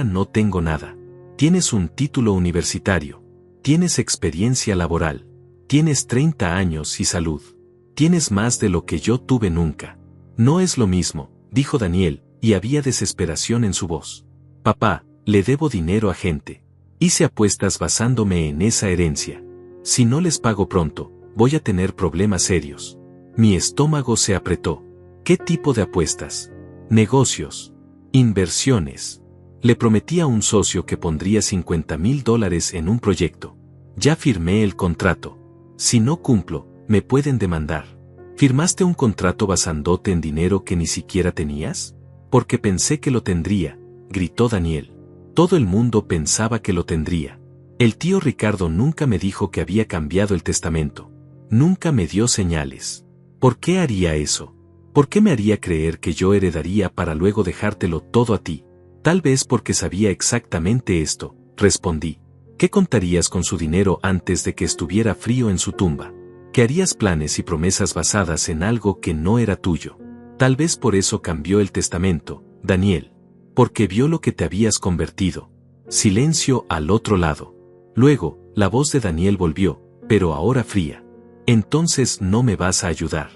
no tengo nada. Tienes un título universitario. Tienes experiencia laboral. Tienes 30 años y salud. Tienes más de lo que yo tuve nunca. No es lo mismo, dijo Daniel, y había desesperación en su voz. Papá, le debo dinero a gente. Hice apuestas basándome en esa herencia. Si no les pago pronto, voy a tener problemas serios. Mi estómago se apretó. ¿Qué tipo de apuestas? Negocios. Inversiones. Le prometí a un socio que pondría $50,000 en un proyecto. Ya firmé el contrato. Si no cumplo, me pueden demandar. ¿Firmaste un contrato basándote en dinero que ni siquiera tenías? Porque pensé que lo tendría, gritó Daniel. Todo el mundo pensaba que lo tendría. El tío Ricardo nunca me dijo que había cambiado el testamento. Nunca me dio señales. ¿Por qué haría eso? ¿Por qué me haría creer que yo heredaría para luego dejártelo todo a ti? Tal vez porque sabía exactamente esto, respondí. ¿Qué contarías con su dinero antes de que estuviera frío en su tumba? Que harías planes y promesas basadas en algo que no era tuyo. Tal vez por eso cambió el testamento, Daniel. Porque vio lo que te habías convertido. Silencio al otro lado. Luego, la voz de Daniel volvió, pero ahora fría. Entonces no me vas a ayudar.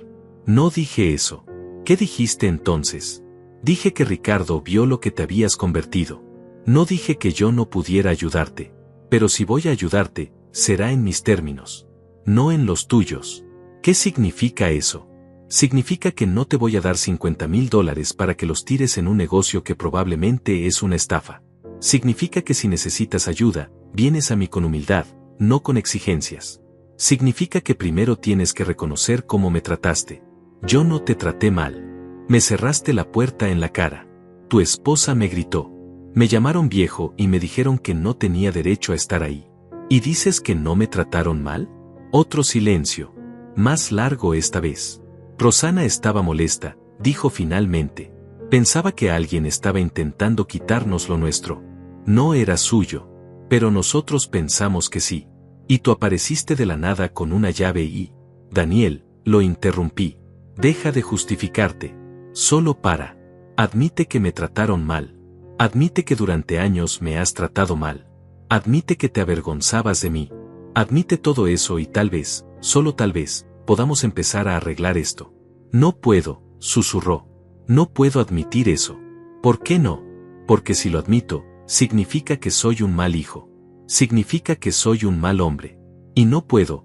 No dije eso. ¿Qué dijiste entonces? Dije que Ricardo vio lo que te habías convertido. No dije que yo no pudiera ayudarte. Pero si voy a ayudarte, será en mis términos. No en los tuyos. ¿Qué significa eso? Significa que no te voy a dar $50,000 para que los tires en un negocio que probablemente es una estafa. Significa que si necesitas ayuda, vienes a mí con humildad, no con exigencias. Significa que primero tienes que reconocer cómo me trataste. Yo no te traté mal. Me cerraste la puerta en la cara. Tu esposa me gritó. Me llamaron viejo y me dijeron que no tenía derecho a estar ahí. ¿Y dices que no me trataron mal? Otro silencio. Más largo esta vez. Rosana estaba molesta, dijo finalmente. Pensaba que alguien estaba intentando quitarnos lo nuestro. No era suyo. Pero nosotros pensamos que sí. Y tú apareciste de la nada con una llave y... Daniel, lo interrumpí. Deja de justificarte. Solo para. Admite que me trataron mal. Admite que durante años me has tratado mal. Admite que te avergonzabas de mí. Admite todo eso y tal vez, solo tal vez, podamos empezar a arreglar esto. No puedo, susurró. No puedo admitir eso. ¿Por qué no? Porque si lo admito, significa que soy un mal hijo. Significa que soy un mal hombre. Y no puedo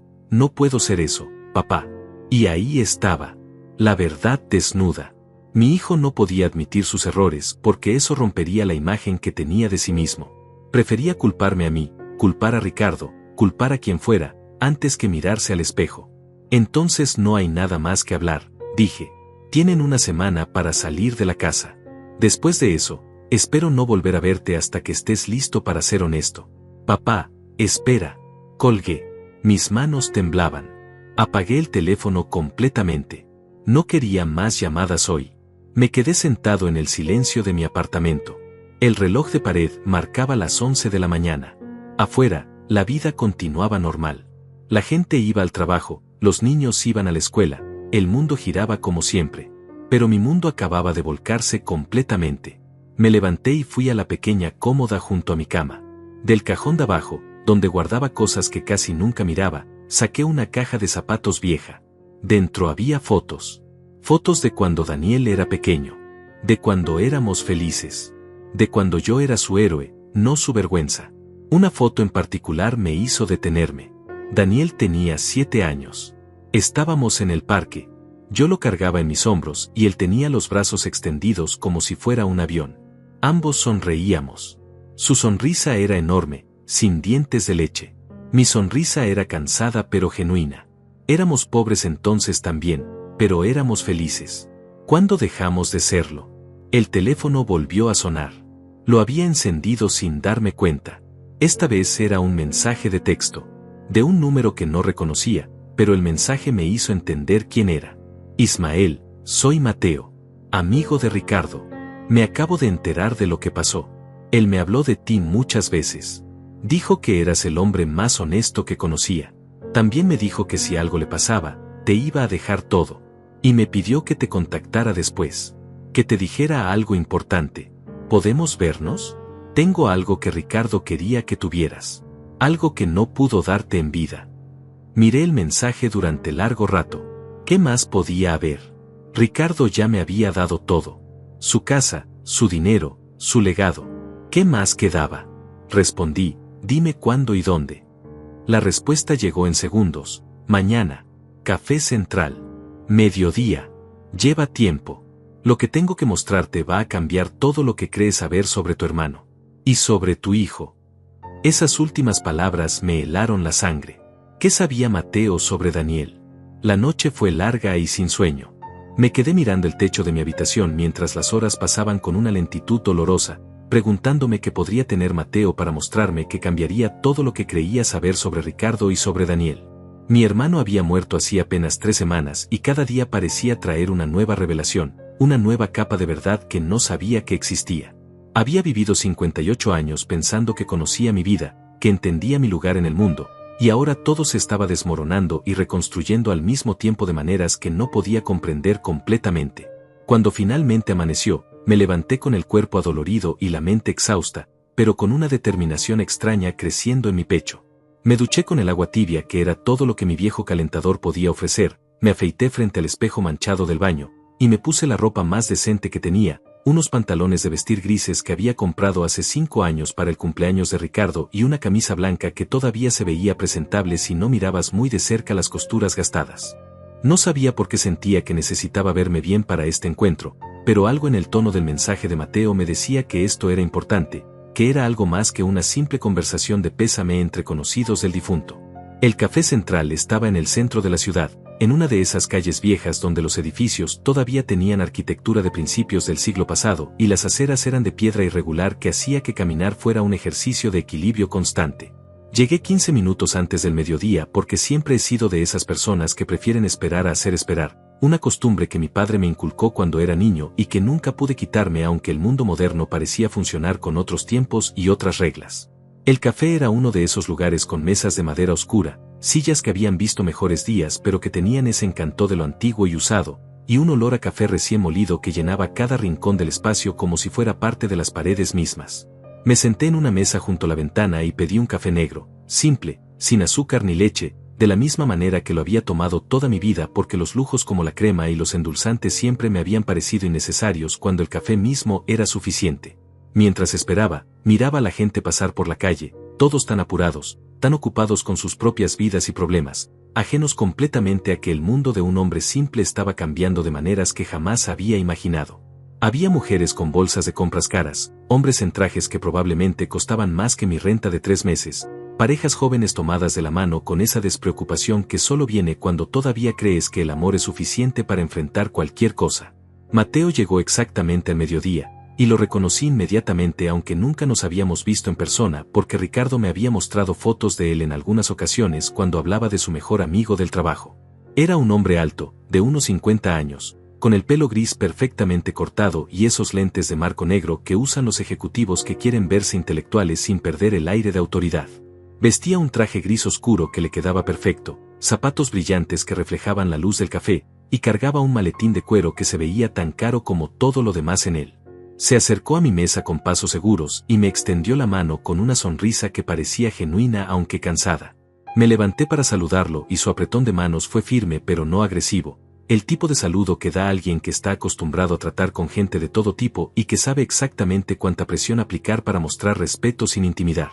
ser eso, papá. Y ahí estaba. La verdad desnuda. Mi hijo no podía admitir sus errores porque eso rompería la imagen que tenía de sí mismo. Prefería culparme a mí, culpar a Ricardo, culpar a quien fuera, antes que mirarse al espejo. Entonces no hay nada más que hablar, dije. Tienen una semana para salir de la casa. Después de eso, espero no volver a verte hasta que estés listo para ser honesto. Papá, espera. Colgué. Mis manos temblaban. Apagué el teléfono completamente. No quería más llamadas hoy. Me quedé sentado en el silencio de mi apartamento. El reloj de pared marcaba las 11 de la mañana. Afuera, la vida continuaba normal. La gente iba al trabajo, los niños iban a la escuela, el mundo giraba como siempre. Pero mi mundo acababa de volcarse completamente. Me levanté y fui a la pequeña cómoda junto a mi cama. Del cajón de abajo, donde guardaba cosas que casi nunca miraba, saqué una caja de zapatos vieja. Dentro había fotos. Fotos de cuando Daniel era pequeño. De cuando éramos felices. De cuando yo era su héroe, no su vergüenza. Una foto en particular me hizo detenerme. Daniel tenía 7 años. Estábamos en el parque. Yo lo cargaba en mis hombros y él tenía los brazos extendidos como si fuera un avión. Ambos sonreíamos. Su sonrisa era enorme, sin dientes de leche. Mi sonrisa era cansada pero genuina. Éramos pobres entonces también, pero éramos felices. ¿Cuándo dejamos de serlo? El teléfono volvió a sonar. Lo había encendido sin darme cuenta. Esta vez era un mensaje de texto, de un número que no reconocía, pero el mensaje me hizo entender quién era. Ismael, soy Mateo, amigo de Ricardo. Me acabo de enterar de lo que pasó. Él me habló de ti muchas veces. Dijo que eras el hombre más honesto que conocía. También me dijo que si algo le pasaba, te iba a dejar todo. Y me pidió que te contactara después. Que te dijera algo importante. ¿Podemos vernos? Tengo algo que Ricardo quería que tuvieras. Algo que no pudo darte en vida. Miré el mensaje durante largo rato. ¿Qué más podía haber? Ricardo ya me había dado todo. Su casa, su dinero, su legado. ¿Qué más quedaba? Respondí, dime cuándo y dónde. La respuesta llegó en segundos. Mañana. Café Central. Mediodía. Lleva tiempo. Lo que tengo que mostrarte va a cambiar todo lo que crees saber sobre tu hermano. Y sobre tu hijo. Esas últimas palabras me helaron la sangre. ¿Qué sabía Mateo sobre Daniel? La noche fue larga y sin sueño. Me quedé mirando el techo de mi habitación mientras las horas pasaban con una lentitud dolorosa, preguntándome qué podría tener Mateo para mostrarme que cambiaría todo lo que creía saber sobre Ricardo y sobre Daniel. Mi hermano había muerto hacía apenas 3 semanas y cada día parecía traer una nueva revelación, una nueva capa de verdad que no sabía que existía. Había vivido 58 años pensando que conocía mi vida, que entendía mi lugar en el mundo, y ahora todo se estaba desmoronando y reconstruyendo al mismo tiempo de maneras que no podía comprender completamente. Cuando finalmente amaneció, me levanté con el cuerpo adolorido y la mente exhausta, pero con una determinación extraña creciendo en mi pecho. Me duché con el agua tibia que era todo lo que mi viejo calentador podía ofrecer, me afeité frente al espejo manchado del baño, y me puse la ropa más decente que tenía, unos pantalones de vestir grises que había comprado hace 5 años para el cumpleaños de Ricardo y una camisa blanca que todavía se veía presentable si no mirabas muy de cerca las costuras gastadas. No sabía por qué sentía que necesitaba verme bien para este encuentro, pero algo en el tono del mensaje de Mateo me decía que esto era importante, que era algo más que una simple conversación de pésame entre conocidos del difunto. El Café Central estaba en el centro de la ciudad, en una de esas calles viejas donde los edificios todavía tenían arquitectura de principios del siglo pasado y las aceras eran de piedra irregular que hacía que caminar fuera un ejercicio de equilibrio constante. Llegué 15 minutos antes del mediodía porque siempre he sido de esas personas que prefieren esperar a hacer esperar, una costumbre que mi padre me inculcó cuando era niño y que nunca pude quitarme aunque el mundo moderno parecía funcionar con otros tiempos y otras reglas. El café era uno de esos lugares con mesas de madera oscura, sillas que habían visto mejores días pero que tenían ese encanto de lo antiguo y usado, y un olor a café recién molido que llenaba cada rincón del espacio como si fuera parte de las paredes mismas. Me senté en una mesa junto a la ventana y pedí un café negro, simple, sin azúcar ni leche, de la misma manera que lo había tomado toda mi vida porque los lujos como la crema y los endulzantes siempre me habían parecido innecesarios cuando el café mismo era suficiente. Mientras esperaba, miraba a la gente pasar por la calle, todos tan apurados, tan ocupados con sus propias vidas y problemas, ajenos completamente a que el mundo de un hombre simple estaba cambiando de maneras que jamás había imaginado. Había mujeres con bolsas de compras caras, hombres en trajes que probablemente costaban más que mi renta de 3 meses, parejas jóvenes tomadas de la mano con esa despreocupación que solo viene cuando todavía crees que el amor es suficiente para enfrentar cualquier cosa. Mateo llegó exactamente al mediodía, y lo reconocí inmediatamente aunque nunca nos habíamos visto en persona porque Ricardo me había mostrado fotos de él en algunas ocasiones cuando hablaba de su mejor amigo del trabajo. Era un hombre alto, de unos 50 años, con el pelo gris perfectamente cortado y esos lentes de marco negro que usan los ejecutivos que quieren verse intelectuales sin perder el aire de autoridad. Vestía un traje gris oscuro que le quedaba perfecto, zapatos brillantes que reflejaban la luz del café, y cargaba un maletín de cuero que se veía tan caro como todo lo demás en él. Se acercó a mi mesa con pasos seguros y me extendió la mano con una sonrisa que parecía genuina aunque cansada. Me levanté para saludarlo y su apretón de manos fue firme pero no agresivo, el tipo de saludo que da alguien que está acostumbrado a tratar con gente de todo tipo y que sabe exactamente cuánta presión aplicar para mostrar respeto sin intimidar.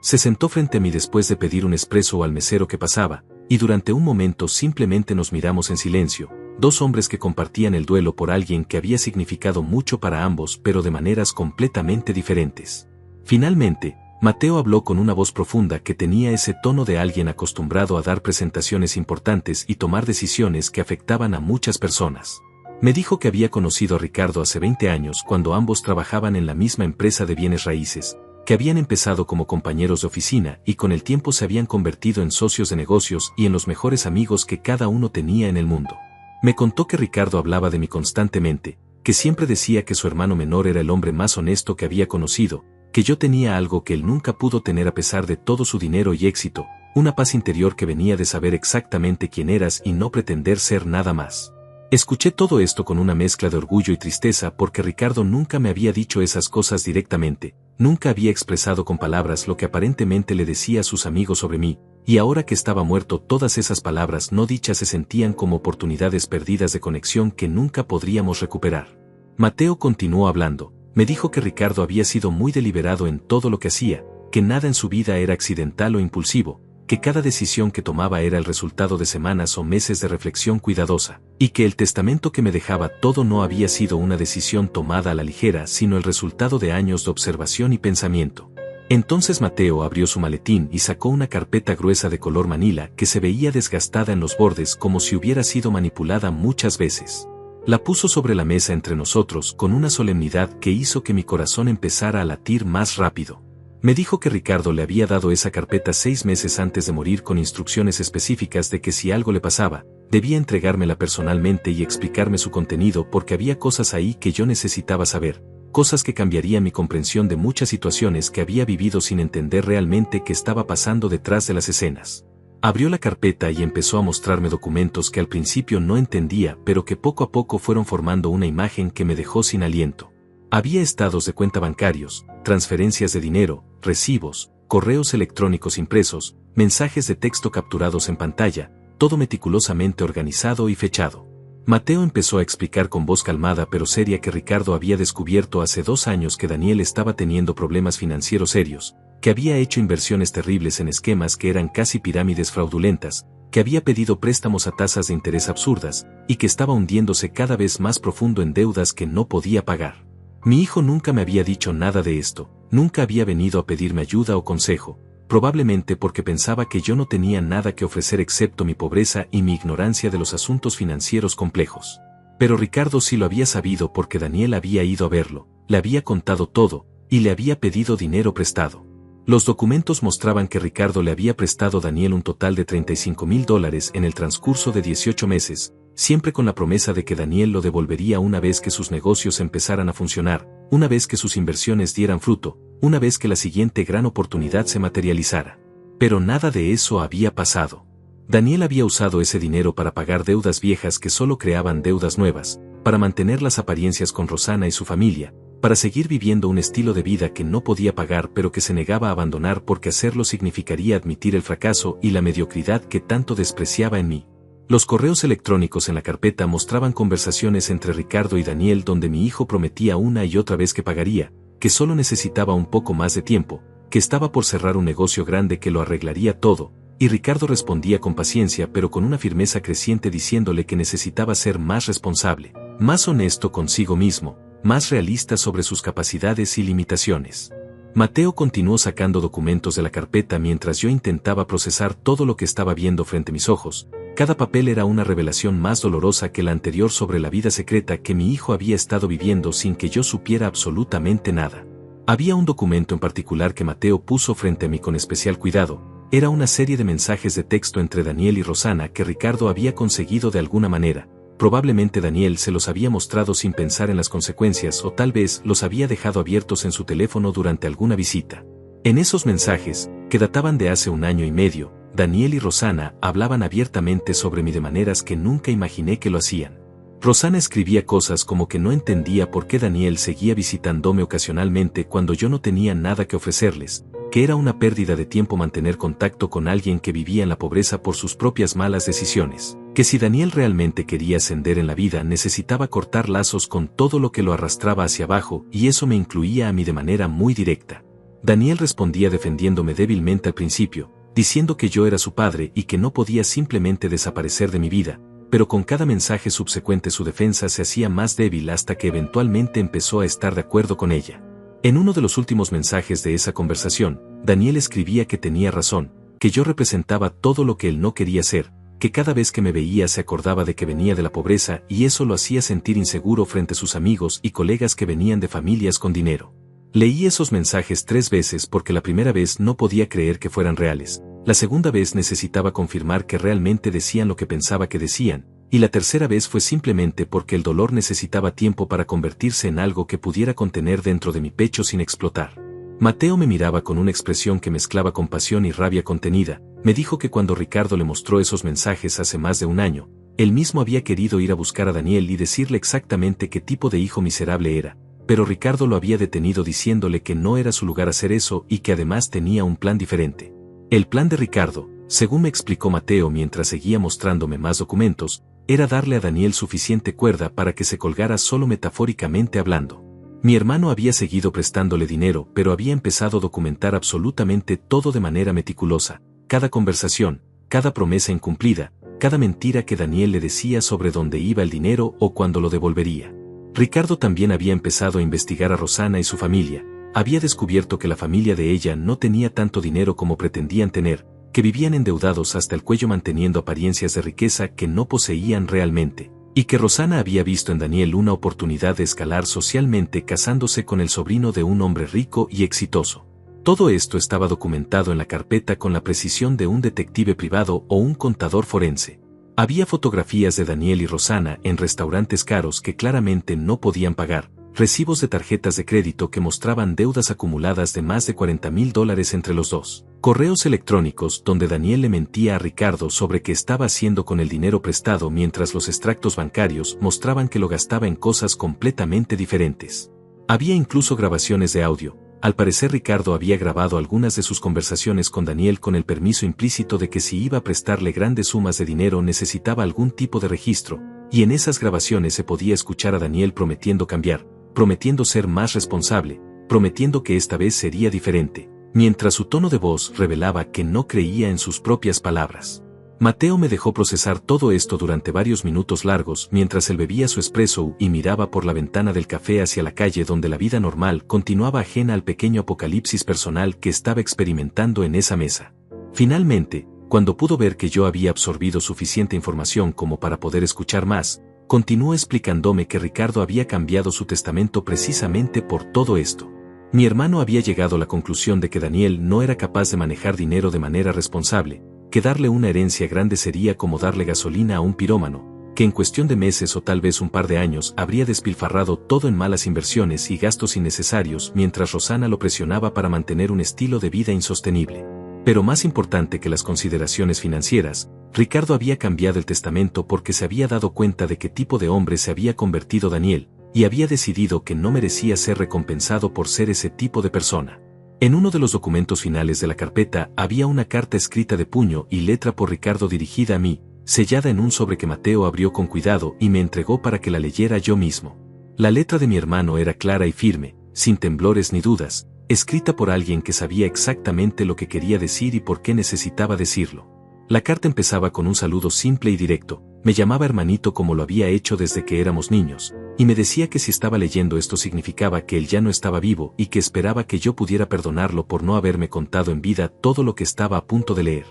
Se sentó frente a mí después de pedir un espresso al mesero que pasaba, y durante un momento simplemente nos miramos en silencio, dos hombres que compartían el duelo por alguien que había significado mucho para ambos pero de maneras completamente diferentes. Finalmente, Mateo habló con una voz profunda que tenía ese tono de alguien acostumbrado a dar presentaciones importantes y tomar decisiones que afectaban a muchas personas. Me dijo que había conocido a Ricardo hace 20 años cuando ambos trabajaban en la misma empresa de bienes raíces, que habían empezado como compañeros de oficina y con el tiempo se habían convertido en socios de negocios y en los mejores amigos que cada uno tenía en el mundo. Me contó que Ricardo hablaba de mí constantemente, que siempre decía que su hermano menor era el hombre más honesto que había conocido, que yo tenía algo que él nunca pudo tener a pesar de todo su dinero y éxito, una paz interior que venía de saber exactamente quién eras y no pretender ser nada más. Escuché todo esto con una mezcla de orgullo y tristeza porque Ricardo nunca me había dicho esas cosas directamente, nunca había expresado con palabras lo que aparentemente le decía a sus amigos sobre mí, y ahora que estaba muerto todas esas palabras no dichas se sentían como oportunidades perdidas de conexión que nunca podríamos recuperar. Mateo continuó hablando, me dijo que Ricardo había sido muy deliberado en todo lo que hacía, que nada en su vida era accidental o impulsivo, que cada decisión que tomaba era el resultado de semanas o meses de reflexión cuidadosa, y que el testamento que me dejaba todo no había sido una decisión tomada a la ligera sino el resultado de años de observación y pensamiento. Entonces Mateo abrió su maletín y sacó una carpeta gruesa de color manila que se veía desgastada en los bordes como si hubiera sido manipulada muchas veces. La puso sobre la mesa entre nosotros con una solemnidad que hizo que mi corazón empezara a latir más rápido. Me dijo que Ricardo le había dado esa carpeta 6 meses antes de morir con instrucciones específicas de que si algo le pasaba, debía entregármela personalmente y explicarme su contenido porque había cosas ahí que yo necesitaba saber, cosas que cambiarían mi comprensión de muchas situaciones que había vivido sin entender realmente qué estaba pasando detrás de las escenas. Abrió la carpeta y empezó a mostrarme documentos que al principio no entendía pero que poco a poco fueron formando una imagen que me dejó sin aliento. Había estados de cuenta bancarios, transferencias de dinero, recibos, correos electrónicos impresos, mensajes de texto capturados en pantalla, todo meticulosamente organizado y fechado. Mateo empezó a explicar con voz calmada pero seria que Ricardo había descubierto hace 2 años que Daniel estaba teniendo problemas financieros serios, que había hecho inversiones terribles en esquemas que eran casi pirámides fraudulentas, que había pedido préstamos a tasas de interés absurdas, y que estaba hundiéndose cada vez más profundo en deudas que no podía pagar. Mi hijo nunca me había dicho nada de esto, nunca había venido a pedirme ayuda o consejo, probablemente porque pensaba que yo no tenía nada que ofrecer excepto mi pobreza y mi ignorancia de los asuntos financieros complejos. Pero Ricardo sí lo había sabido porque Daniel había ido a verlo, le había contado todo, y le había pedido dinero prestado. Los documentos mostraban que Ricardo le había prestado a Daniel un total de $35,000 en el transcurso de 18 meses, siempre con la promesa de que Daniel lo devolvería una vez que sus negocios empezaran a funcionar, una vez que sus inversiones dieran fruto, una vez que la siguiente gran oportunidad se materializara. Pero nada de eso había pasado. Daniel había usado ese dinero para pagar deudas viejas que solo creaban deudas nuevas, para mantener las apariencias con Rosana y su familia, para seguir viviendo un estilo de vida que no podía pagar pero que se negaba a abandonar porque hacerlo significaría admitir el fracaso y la mediocridad que tanto despreciaba en mí. Los correos electrónicos en la carpeta mostraban conversaciones entre Ricardo y Daniel donde mi hijo prometía una y otra vez que pagaría, que solo necesitaba un poco más de tiempo, que estaba por cerrar un negocio grande que lo arreglaría todo, y Ricardo respondía con paciencia pero con una firmeza creciente diciéndole que necesitaba ser más responsable, más honesto consigo mismo, más realista sobre sus capacidades y limitaciones. Mateo continuó sacando documentos de la carpeta mientras yo intentaba procesar todo lo que estaba viendo frente a mis ojos. Cada papel era una revelación más dolorosa que la anterior sobre la vida secreta que mi hijo había estado viviendo sin que yo supiera absolutamente nada. Había un documento en particular que Mateo puso frente a mí con especial cuidado. Era una serie de mensajes de texto entre Daniel y Rosana que Ricardo había conseguido de alguna manera. Probablemente Daniel se los había mostrado sin pensar en las consecuencias o tal vez los había dejado abiertos en su teléfono durante alguna visita. En esos mensajes, que databan de hace 1 año y medio, Daniel y Rosana hablaban abiertamente sobre mí de maneras que nunca imaginé que lo hacían. Rosana escribía cosas como que no entendía por qué Daniel seguía visitándome ocasionalmente cuando yo no tenía nada que ofrecerles, que era una pérdida de tiempo mantener contacto con alguien que vivía en la pobreza por sus propias malas decisiones, que si Daniel realmente quería ascender en la vida necesitaba cortar lazos con todo lo que lo arrastraba hacia abajo y eso me incluía a mí de manera muy directa. Daniel respondía defendiéndome débilmente al principio, diciendo que yo era su padre y que no podía simplemente desaparecer de mi vida, pero con cada mensaje subsecuente su defensa se hacía más débil hasta que eventualmente empezó a estar de acuerdo con ella. En uno de los últimos mensajes de esa conversación, Daniel escribía que tenía razón, que yo representaba todo lo que él no quería ser, que cada vez que me veía se acordaba de que venía de la pobreza y eso lo hacía sentir inseguro frente a sus amigos y colegas que venían de familias con dinero. Leí esos mensajes 3 veces porque la primera vez no podía creer que fueran reales, la segunda vez necesitaba confirmar que realmente decían lo que pensaba que decían, y la tercera vez fue simplemente porque el dolor necesitaba tiempo para convertirse en algo que pudiera contener dentro de mi pecho sin explotar. Mateo me miraba con una expresión que mezclaba compasión y rabia contenida. Me dijo que cuando Ricardo le mostró esos mensajes hace más de un año, él mismo había querido ir a buscar a Daniel y decirle exactamente qué tipo de hijo miserable era, pero Ricardo lo había detenido diciéndole que no era su lugar hacer eso y que además tenía un plan diferente. El plan de Ricardo, según me explicó Mateo mientras seguía mostrándome más documentos, era darle a Daniel suficiente cuerda para que se colgara solo metafóricamente hablando. Mi hermano había seguido prestándole dinero, pero había empezado a documentar absolutamente todo de manera meticulosa, cada conversación, cada promesa incumplida, cada mentira que Daniel le decía sobre dónde iba el dinero o cuándo lo devolvería. Ricardo también había empezado a investigar a Rosana y su familia, había descubierto que la familia de ella no tenía tanto dinero como pretendían tener, que vivían endeudados hasta el cuello manteniendo apariencias de riqueza que no poseían realmente, y que Rosana había visto en Daniel una oportunidad de escalar socialmente casándose con el sobrino de un hombre rico y exitoso. Todo esto estaba documentado en la carpeta con la precisión de un detective privado o un contador forense. Había fotografías de Daniel y Rosana en restaurantes caros que claramente no podían pagar, recibos de tarjetas de crédito que mostraban deudas acumuladas de más de $40,000 entre los dos, correos electrónicos donde Daniel le mentía a Ricardo sobre qué estaba haciendo con el dinero prestado mientras los extractos bancarios mostraban que lo gastaba en cosas completamente diferentes. Había incluso grabaciones de audio. Al parecer Ricardo había grabado algunas de sus conversaciones con Daniel con el permiso implícito de que si iba a prestarle grandes sumas de dinero necesitaba algún tipo de registro, y en esas grabaciones se podía escuchar a Daniel prometiendo cambiar, prometiendo ser más responsable, prometiendo que esta vez sería diferente, mientras su tono de voz revelaba que no creía en sus propias palabras. Mateo me dejó procesar todo esto durante varios minutos largos mientras él bebía su espresso y miraba por la ventana del café hacia la calle donde la vida normal continuaba ajena al pequeño apocalipsis personal que estaba experimentando en esa mesa. Finalmente, cuando pudo ver que yo había absorbido suficiente información como para poder escuchar más, continuó explicándome que Ricardo había cambiado su testamento precisamente por todo esto. Mi hermano había llegado a la conclusión de que Daniel no era capaz de manejar dinero de manera responsable, que darle una herencia grande sería como darle gasolina a un pirómano, que en cuestión de meses o tal vez un par de años habría despilfarrado todo en malas inversiones y gastos innecesarios mientras Rosana lo presionaba para mantener un estilo de vida insostenible. Pero más importante que las consideraciones financieras, Ricardo había cambiado el testamento porque se había dado cuenta de qué tipo de hombre se había convertido Daniel, y había decidido que no merecía ser recompensado por ser ese tipo de persona. En uno de los documentos finales de la carpeta había una carta escrita de puño y letra por Ricardo dirigida a mí, sellada en un sobre que Mateo abrió con cuidado y me entregó para que la leyera yo mismo. La letra de mi hermano era clara y firme, sin temblores ni dudas, escrita por alguien que sabía exactamente lo que quería decir y por qué necesitaba decirlo. La carta empezaba con un saludo simple y directo, me llamaba hermanito como lo había hecho desde que éramos niños, y me decía que si estaba leyendo esto significaba que él ya no estaba vivo y que esperaba que yo pudiera perdonarlo por no haberme contado en vida todo lo que estaba a punto de leer.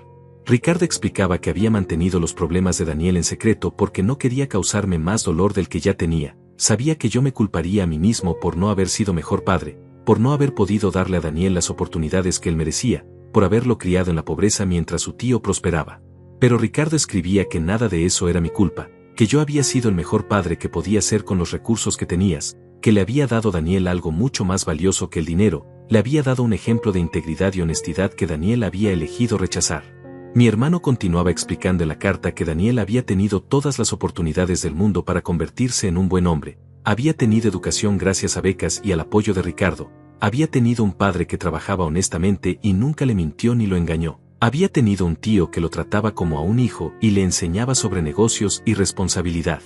Ricardo explicaba que había mantenido los problemas de Daniel en secreto porque no quería causarme más dolor del que ya tenía, sabía que yo me culparía a mí mismo por no haber sido mejor padre, por no haber podido darle a Daniel las oportunidades que él merecía, por haberlo criado en la pobreza mientras su tío prosperaba. Pero Ricardo escribía que nada de eso era mi culpa, que yo había sido el mejor padre que podía ser con los recursos que tenías, que le había dado a Daniel algo mucho más valioso que el dinero, le había dado un ejemplo de integridad y honestidad que Daniel había elegido rechazar. Mi hermano continuaba explicando en la carta que Daniel había tenido todas las oportunidades del mundo para convertirse en un buen hombre, había tenido educación gracias a becas y al apoyo de Ricardo, había tenido un padre que trabajaba honestamente y nunca le mintió ni lo engañó. Había tenido un tío que lo trataba como a un hijo y le enseñaba sobre negocios y responsabilidad.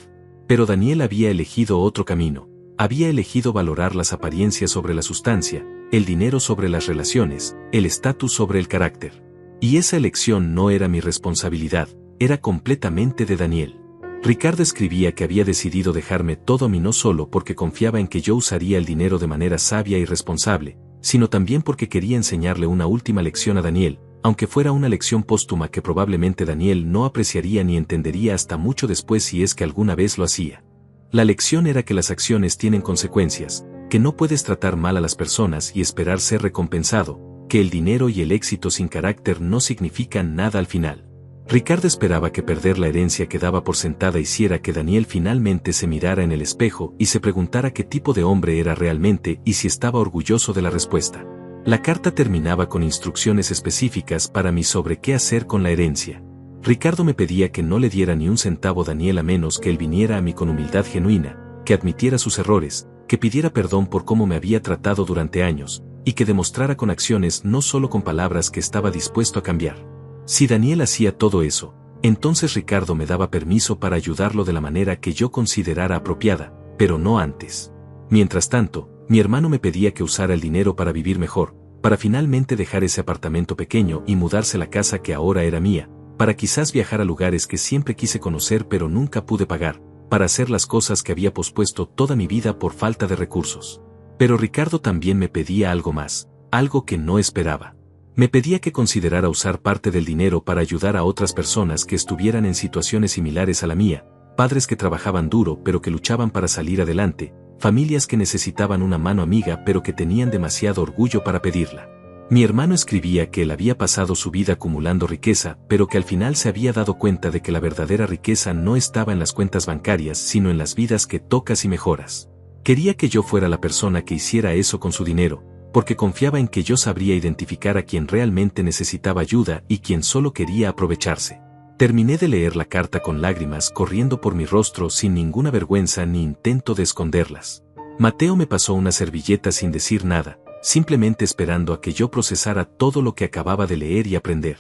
Pero Daniel había elegido otro camino. Había elegido valorar las apariencias sobre la sustancia, el dinero sobre las relaciones, el estatus sobre el carácter. Y esa elección no era mi responsabilidad, era completamente de Daniel. Ricardo escribía que había decidido dejarme todo a mí no solo porque confiaba en que yo usaría el dinero de manera sabia y responsable, sino también porque quería enseñarle una última lección a Daniel, aunque fuera una lección póstuma que probablemente Daniel no apreciaría ni entendería hasta mucho después si es que alguna vez lo hacía. La lección era que las acciones tienen consecuencias, que no puedes tratar mal a las personas y esperar ser recompensado, que el dinero y el éxito sin carácter no significan nada al final. Ricardo esperaba que perder la herencia que daba por sentada hiciera que Daniel finalmente se mirara en el espejo y se preguntara qué tipo de hombre era realmente y si estaba orgulloso de la respuesta. La carta terminaba con instrucciones específicas para mí sobre qué hacer con la herencia. Ricardo me pedía que no le diera ni un centavo a Daniel a menos que él viniera a mí con humildad genuina, que admitiera sus errores, que pidiera perdón por cómo me había tratado durante años, y que demostrara con acciones no solo con palabras que estaba dispuesto a cambiar. Si Daniel hacía todo eso, entonces Ricardo me daba permiso para ayudarlo de la manera que yo considerara apropiada, pero no antes. Mientras tanto, mi hermano me pedía que usara el dinero para vivir mejor, para finalmente dejar ese apartamento pequeño y mudarse a la casa que ahora era mía, para quizás viajar a lugares que siempre quise conocer pero nunca pude pagar, para hacer las cosas que había pospuesto toda mi vida por falta de recursos. Pero Ricardo también me pedía algo más, algo que no esperaba. Me pedía que considerara usar parte del dinero para ayudar a otras personas que estuvieran en situaciones similares a la mía, padres que trabajaban duro pero que luchaban para salir adelante, familias que necesitaban una mano amiga pero que tenían demasiado orgullo para pedirla. Mi hermano escribía que él había pasado su vida acumulando riqueza, pero que al final se había dado cuenta de que la verdadera riqueza no estaba en las cuentas bancarias sino en las vidas que tocas y mejoras. Quería que yo fuera la persona que hiciera eso con su dinero, porque confiaba en que yo sabría identificar a quien realmente necesitaba ayuda y quien solo quería aprovecharse. Terminé de leer la carta con lágrimas corriendo por mi rostro sin ninguna vergüenza ni intento de esconderlas. Mateo me pasó una servilleta sin decir nada, simplemente esperando a que yo procesara todo lo que acababa de leer y aprender.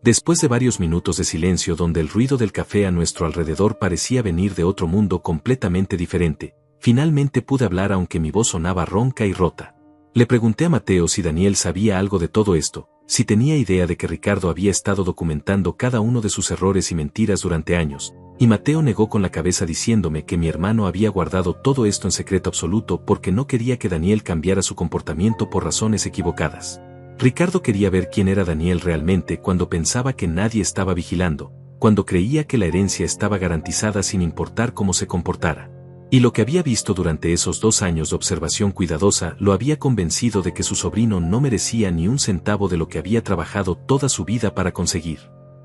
Después de varios minutos de silencio donde el ruido del café a nuestro alrededor parecía venir de otro mundo completamente diferente, finalmente pude hablar aunque mi voz sonaba ronca y rota. Le pregunté a Mateo si Daniel sabía algo de todo esto, si tenía idea de que Ricardo había estado documentando cada uno de sus errores y mentiras durante años, y Mateo negó con la cabeza diciéndome que mi hermano había guardado todo esto en secreto absoluto porque no quería que Daniel cambiara su comportamiento por razones equivocadas. Ricardo quería ver quién era Daniel realmente cuando pensaba que nadie estaba vigilando, cuando creía que la herencia estaba garantizada sin importar cómo se comportara. Y lo que había visto durante esos 2 años de observación cuidadosa lo había convencido de que su sobrino no merecía ni un centavo de lo que había trabajado toda su vida para conseguir.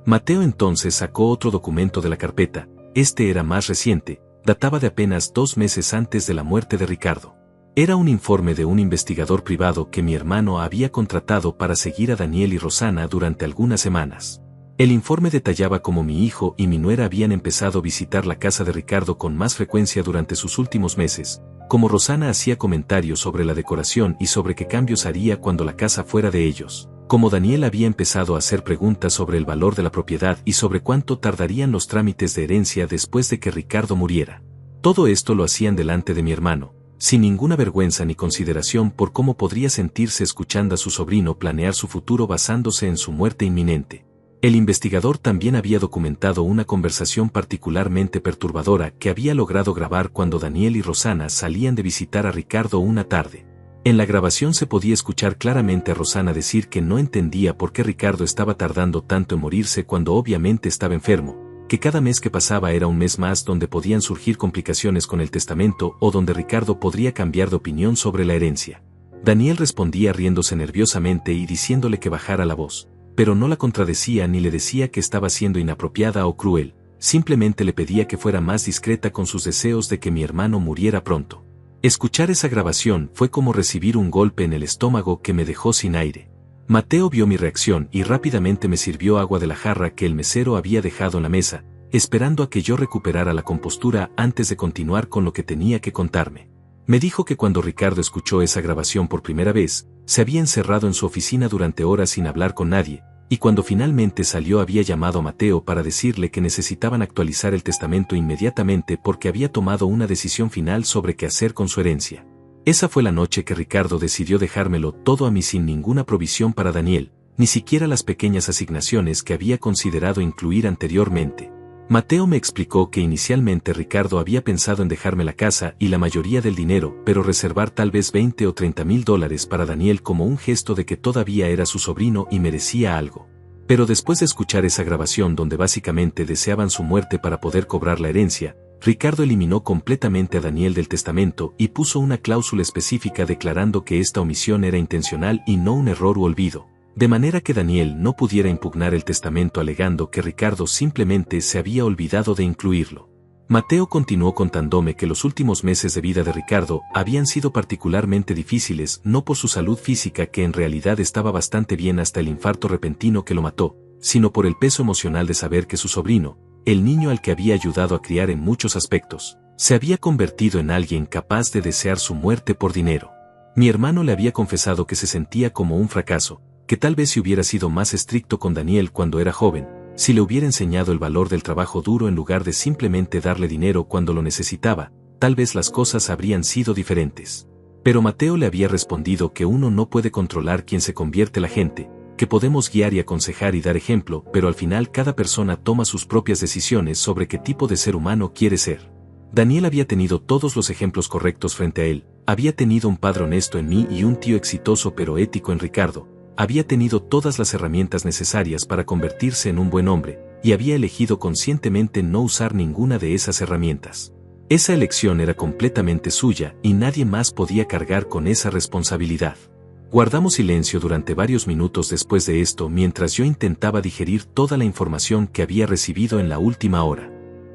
Mateo entonces sacó otro documento de la carpeta, este era más reciente, databa de apenas 2 meses antes de la muerte de Ricardo. Era un informe de un investigador privado que mi hermano había contratado para seguir a Daniel y Rosana durante algunas semanas. El informe detallaba cómo mi hijo y mi nuera habían empezado a visitar la casa de Ricardo con más frecuencia durante sus últimos meses, cómo Rosana hacía comentarios sobre la decoración y sobre qué cambios haría cuando la casa fuera de ellos, cómo Daniel había empezado a hacer preguntas sobre el valor de la propiedad y sobre cuánto tardarían los trámites de herencia después de que Ricardo muriera. Todo esto lo hacían delante de mi hermano, sin ninguna vergüenza ni consideración por cómo podría sentirse escuchando a su sobrino planear su futuro basándose en su muerte inminente. El investigador también había documentado una conversación particularmente perturbadora que había logrado grabar cuando Daniel y Rosana salían de visitar a Ricardo una tarde. En la grabación se podía escuchar claramente a Rosana decir que no entendía por qué Ricardo estaba tardando tanto en morirse cuando obviamente estaba enfermo, que cada mes que pasaba era un mes más donde podían surgir complicaciones con el testamento o donde Ricardo podría cambiar de opinión sobre la herencia. Daniel respondía riéndose nerviosamente y diciéndole que bajara la voz, pero no la contradecía ni le decía que estaba siendo inapropiada o cruel, simplemente le pedía que fuera más discreta con sus deseos de que mi hermano muriera pronto. Escuchar esa grabación fue como recibir un golpe en el estómago que me dejó sin aire. Mateo vio mi reacción y rápidamente me sirvió agua de la jarra que el mesero había dejado en la mesa, esperando a que yo recuperara la compostura antes de continuar con lo que tenía que contarme. Me dijo que cuando Ricardo escuchó esa grabación por primera vez, se había encerrado en su oficina durante horas sin hablar con nadie, y cuando finalmente salió había llamado a Mateo para decirle que necesitaban actualizar el testamento inmediatamente porque había tomado una decisión final sobre qué hacer con su herencia. Esa fue la noche que Ricardo decidió dejármelo todo a mí sin ninguna provisión para Daniel, ni siquiera las pequeñas asignaciones que había considerado incluir anteriormente. Mateo me explicó que inicialmente Ricardo había pensado en dejarme la casa y la mayoría del dinero, pero reservar tal vez $20 o $30,000 para Daniel como un gesto de que todavía era su sobrino y merecía algo. Pero después de escuchar esa grabación donde básicamente deseaban su muerte para poder cobrar la herencia, Ricardo eliminó completamente a Daniel del testamento y puso una cláusula específica declarando que esta omisión era intencional y no un error u olvido, de manera que Daniel no pudiera impugnar el testamento alegando que Ricardo simplemente se había olvidado de incluirlo. Mateo continuó contándome que los últimos meses de vida de Ricardo habían sido particularmente difíciles, no por su salud física que en realidad estaba bastante bien hasta el infarto repentino que lo mató, sino por el peso emocional de saber que su sobrino, el niño al que había ayudado a criar en muchos aspectos, se había convertido en alguien capaz de desear su muerte por dinero. Mi hermano le había confesado que se sentía como un fracaso, que tal vez si hubiera sido más estricto con Daniel cuando era joven, si le hubiera enseñado el valor del trabajo duro en lugar de simplemente darle dinero cuando lo necesitaba, tal vez las cosas habrían sido diferentes. Pero Mateo le había respondido que uno no puede controlar quién se convierte la gente, que podemos guiar y aconsejar y dar ejemplo, pero al final cada persona toma sus propias decisiones sobre qué tipo de ser humano quiere ser. Daniel había tenido todos los ejemplos correctos frente a él, había tenido un padre honesto en mí y un tío exitoso pero ético en Ricardo, había tenido todas las herramientas necesarias para convertirse en un buen hombre, y había elegido conscientemente no usar ninguna de esas herramientas. Esa elección era completamente suya y nadie más podía cargar con esa responsabilidad. Guardamos silencio durante varios minutos después de esto mientras yo intentaba digerir toda la información que había recibido en la última hora.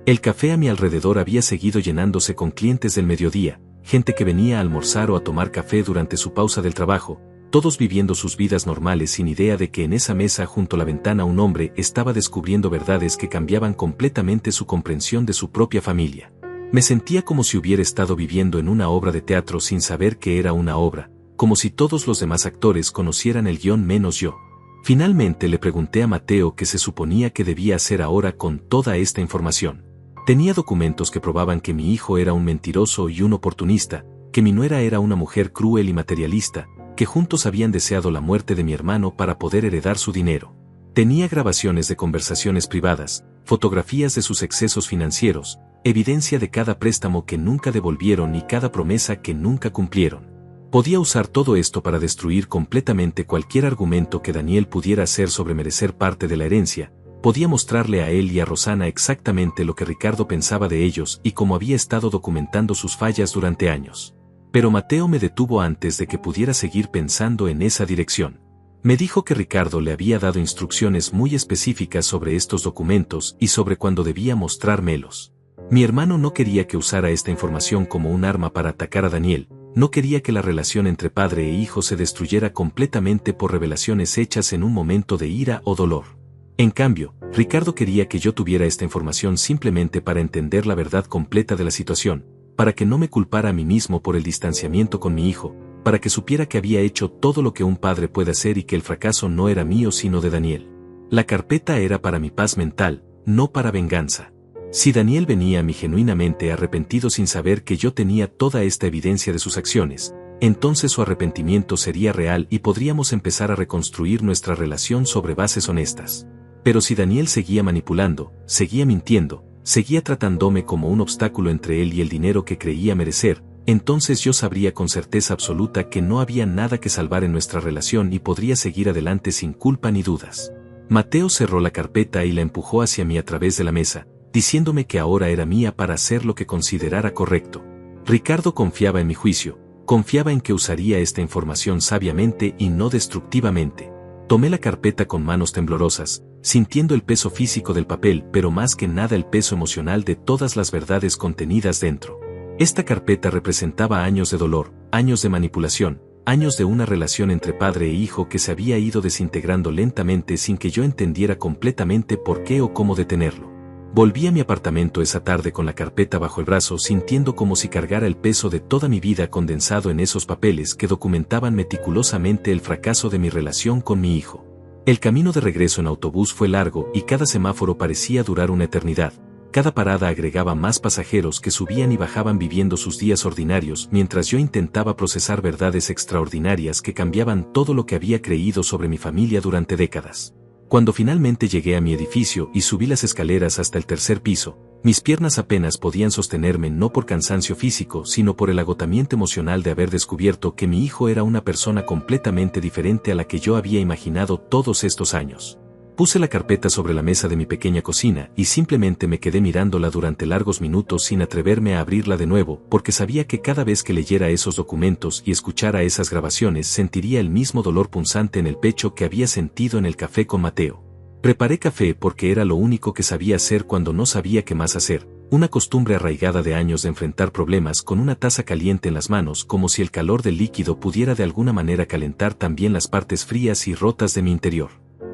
El café a mi alrededor había seguido llenándose con clientes del mediodía, gente que venía a almorzar o a tomar café durante su pausa del trabajo, todos viviendo sus vidas normales sin idea de que en esa mesa junto a la ventana un hombre estaba descubriendo verdades que cambiaban completamente su comprensión de su propia familia. Me sentía como si hubiera estado viviendo en una obra de teatro sin saber que era una obra, como si todos los demás actores conocieran el guión menos yo. Finalmente le pregunté a Mateo qué se suponía que debía hacer ahora con toda esta información. Tenía documentos que probaban que mi hijo era un mentiroso y un oportunista, que mi nuera era una mujer cruel y materialista, que juntos habían deseado la muerte de mi hermano para poder heredar su dinero. Tenía grabaciones de conversaciones privadas, fotografías de sus excesos financieros, evidencia de cada préstamo que nunca devolvieron y cada promesa que nunca cumplieron. Podía usar todo esto para destruir completamente cualquier argumento que Daniel pudiera hacer sobre merecer parte de la herencia, podía mostrarle a él y a Rosana exactamente lo que Ricardo pensaba de ellos y cómo había estado documentando sus fallas durante años. Pero Mateo me detuvo antes de que pudiera seguir pensando en esa dirección. Me dijo que Ricardo le había dado instrucciones muy específicas sobre estos documentos y sobre cuándo debía mostrármelos. Mi hermano no quería que usara esta información como un arma para atacar a Daniel, no quería que la relación entre padre e hijo se destruyera completamente por revelaciones hechas en un momento de ira o dolor. En cambio, Ricardo quería que yo tuviera esta información simplemente para entender la verdad completa de la situación, para que no me culpara a mí mismo por el distanciamiento con mi hijo, para que supiera que había hecho todo lo que un padre puede hacer y que el fracaso no era mío sino de Daniel. La carpeta era para mi paz mental, no para venganza. Si Daniel venía a mí genuinamente arrepentido sin saber que yo tenía toda esta evidencia de sus acciones, entonces su arrepentimiento sería real y podríamos empezar a reconstruir nuestra relación sobre bases honestas. Pero si Daniel seguía manipulando, seguía mintiendo, seguía tratándome como un obstáculo entre él y el dinero que creía merecer, entonces yo sabría con certeza absoluta que no había nada que salvar en nuestra relación y podría seguir adelante sin culpa ni dudas. Mateo cerró la carpeta y la empujó hacia mí a través de la mesa, diciéndome que ahora era mía para hacer lo que considerara correcto. Ricardo confiaba en mi juicio, confiaba en que usaría esta información sabiamente y no destructivamente. Tomé la carpeta con manos temblorosas, sintiendo el peso físico del papel, pero más que nada el peso emocional de todas las verdades contenidas dentro. Esta carpeta representaba años de dolor, años de manipulación, años de una relación entre padre e hijo que se había ido desintegrando lentamente sin que yo entendiera completamente por qué o cómo detenerlo. Volví a mi apartamento esa tarde con la carpeta bajo el brazo sintiendo como si cargara el peso de toda mi vida condensado en esos papeles que documentaban meticulosamente el fracaso de mi relación con mi hijo. El camino de regreso en autobús fue largo y cada semáforo parecía durar una eternidad. Cada parada agregaba más pasajeros que subían y bajaban viviendo sus días ordinarios mientras yo intentaba procesar verdades extraordinarias que cambiaban todo lo que había creído sobre mi familia durante décadas. Cuando finalmente llegué a mi edificio y subí las escaleras hasta el tercer piso, mis piernas apenas podían sostenerme no por cansancio físico sino por el agotamiento emocional de haber descubierto que mi hijo era una persona completamente diferente a la que yo había imaginado todos estos años. Puse la carpeta sobre la mesa de mi pequeña cocina y simplemente me quedé mirándola durante largos minutos sin atreverme a abrirla de nuevo, porque sabía que cada vez que leyera esos documentos y escuchara esas grabaciones sentiría el mismo dolor punzante en el pecho que había sentido en el café con Mateo. Preparé café porque era lo único que sabía hacer cuando no sabía qué más hacer, una costumbre arraigada de años de enfrentar problemas con una taza caliente en las manos, como si el calor del líquido pudiera de alguna manera calentar también las partes frías y rotas de mi interior.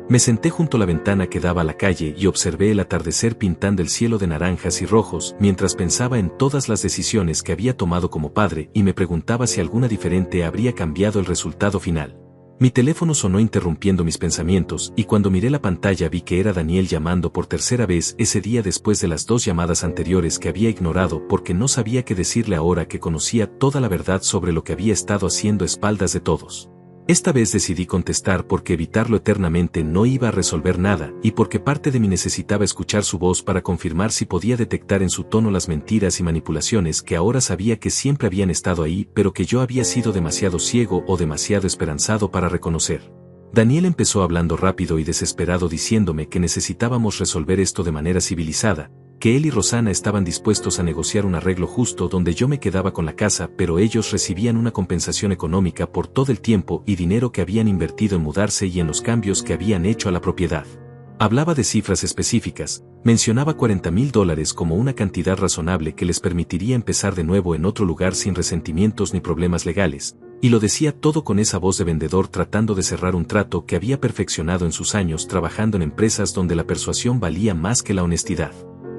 Me senté junto a la ventana que daba a la calle y observé el atardecer pintando el cielo de naranjas y rojos mientras pensaba en todas las decisiones que había tomado como padre y me preguntaba si alguna diferente habría cambiado el resultado final. Mi teléfono sonó interrumpiendo mis pensamientos y cuando miré la pantalla vi que era Daniel llamando por tercera vez ese día después de las 2 llamadas anteriores que había ignorado porque no sabía qué decirle ahora que conocía toda la verdad sobre lo que había estado haciendo a espaldas de todos. Esta vez decidí contestar porque evitarlo eternamente no iba a resolver nada y porque parte de mí necesitaba escuchar su voz para confirmar si podía detectar en su tono las mentiras y manipulaciones que ahora sabía que siempre habían estado ahí pero que yo había sido demasiado ciego o demasiado esperanzado para reconocer. Daniel empezó hablando rápido y desesperado diciéndome que necesitábamos resolver esto de manera civilizada, que él y Rosana estaban dispuestos a negociar un arreglo justo donde yo me quedaba con la casa pero ellos recibían una compensación económica por todo el tiempo y dinero que habían invertido en mudarse y en los cambios que habían hecho a la propiedad. Hablaba de cifras específicas, mencionaba $40,000 como una cantidad razonable que les permitiría empezar de nuevo en otro lugar sin resentimientos ni problemas legales, y lo decía todo con esa voz de vendedor tratando de cerrar un trato que había perfeccionado en sus años trabajando en empresas donde la persuasión valía más que la honestidad.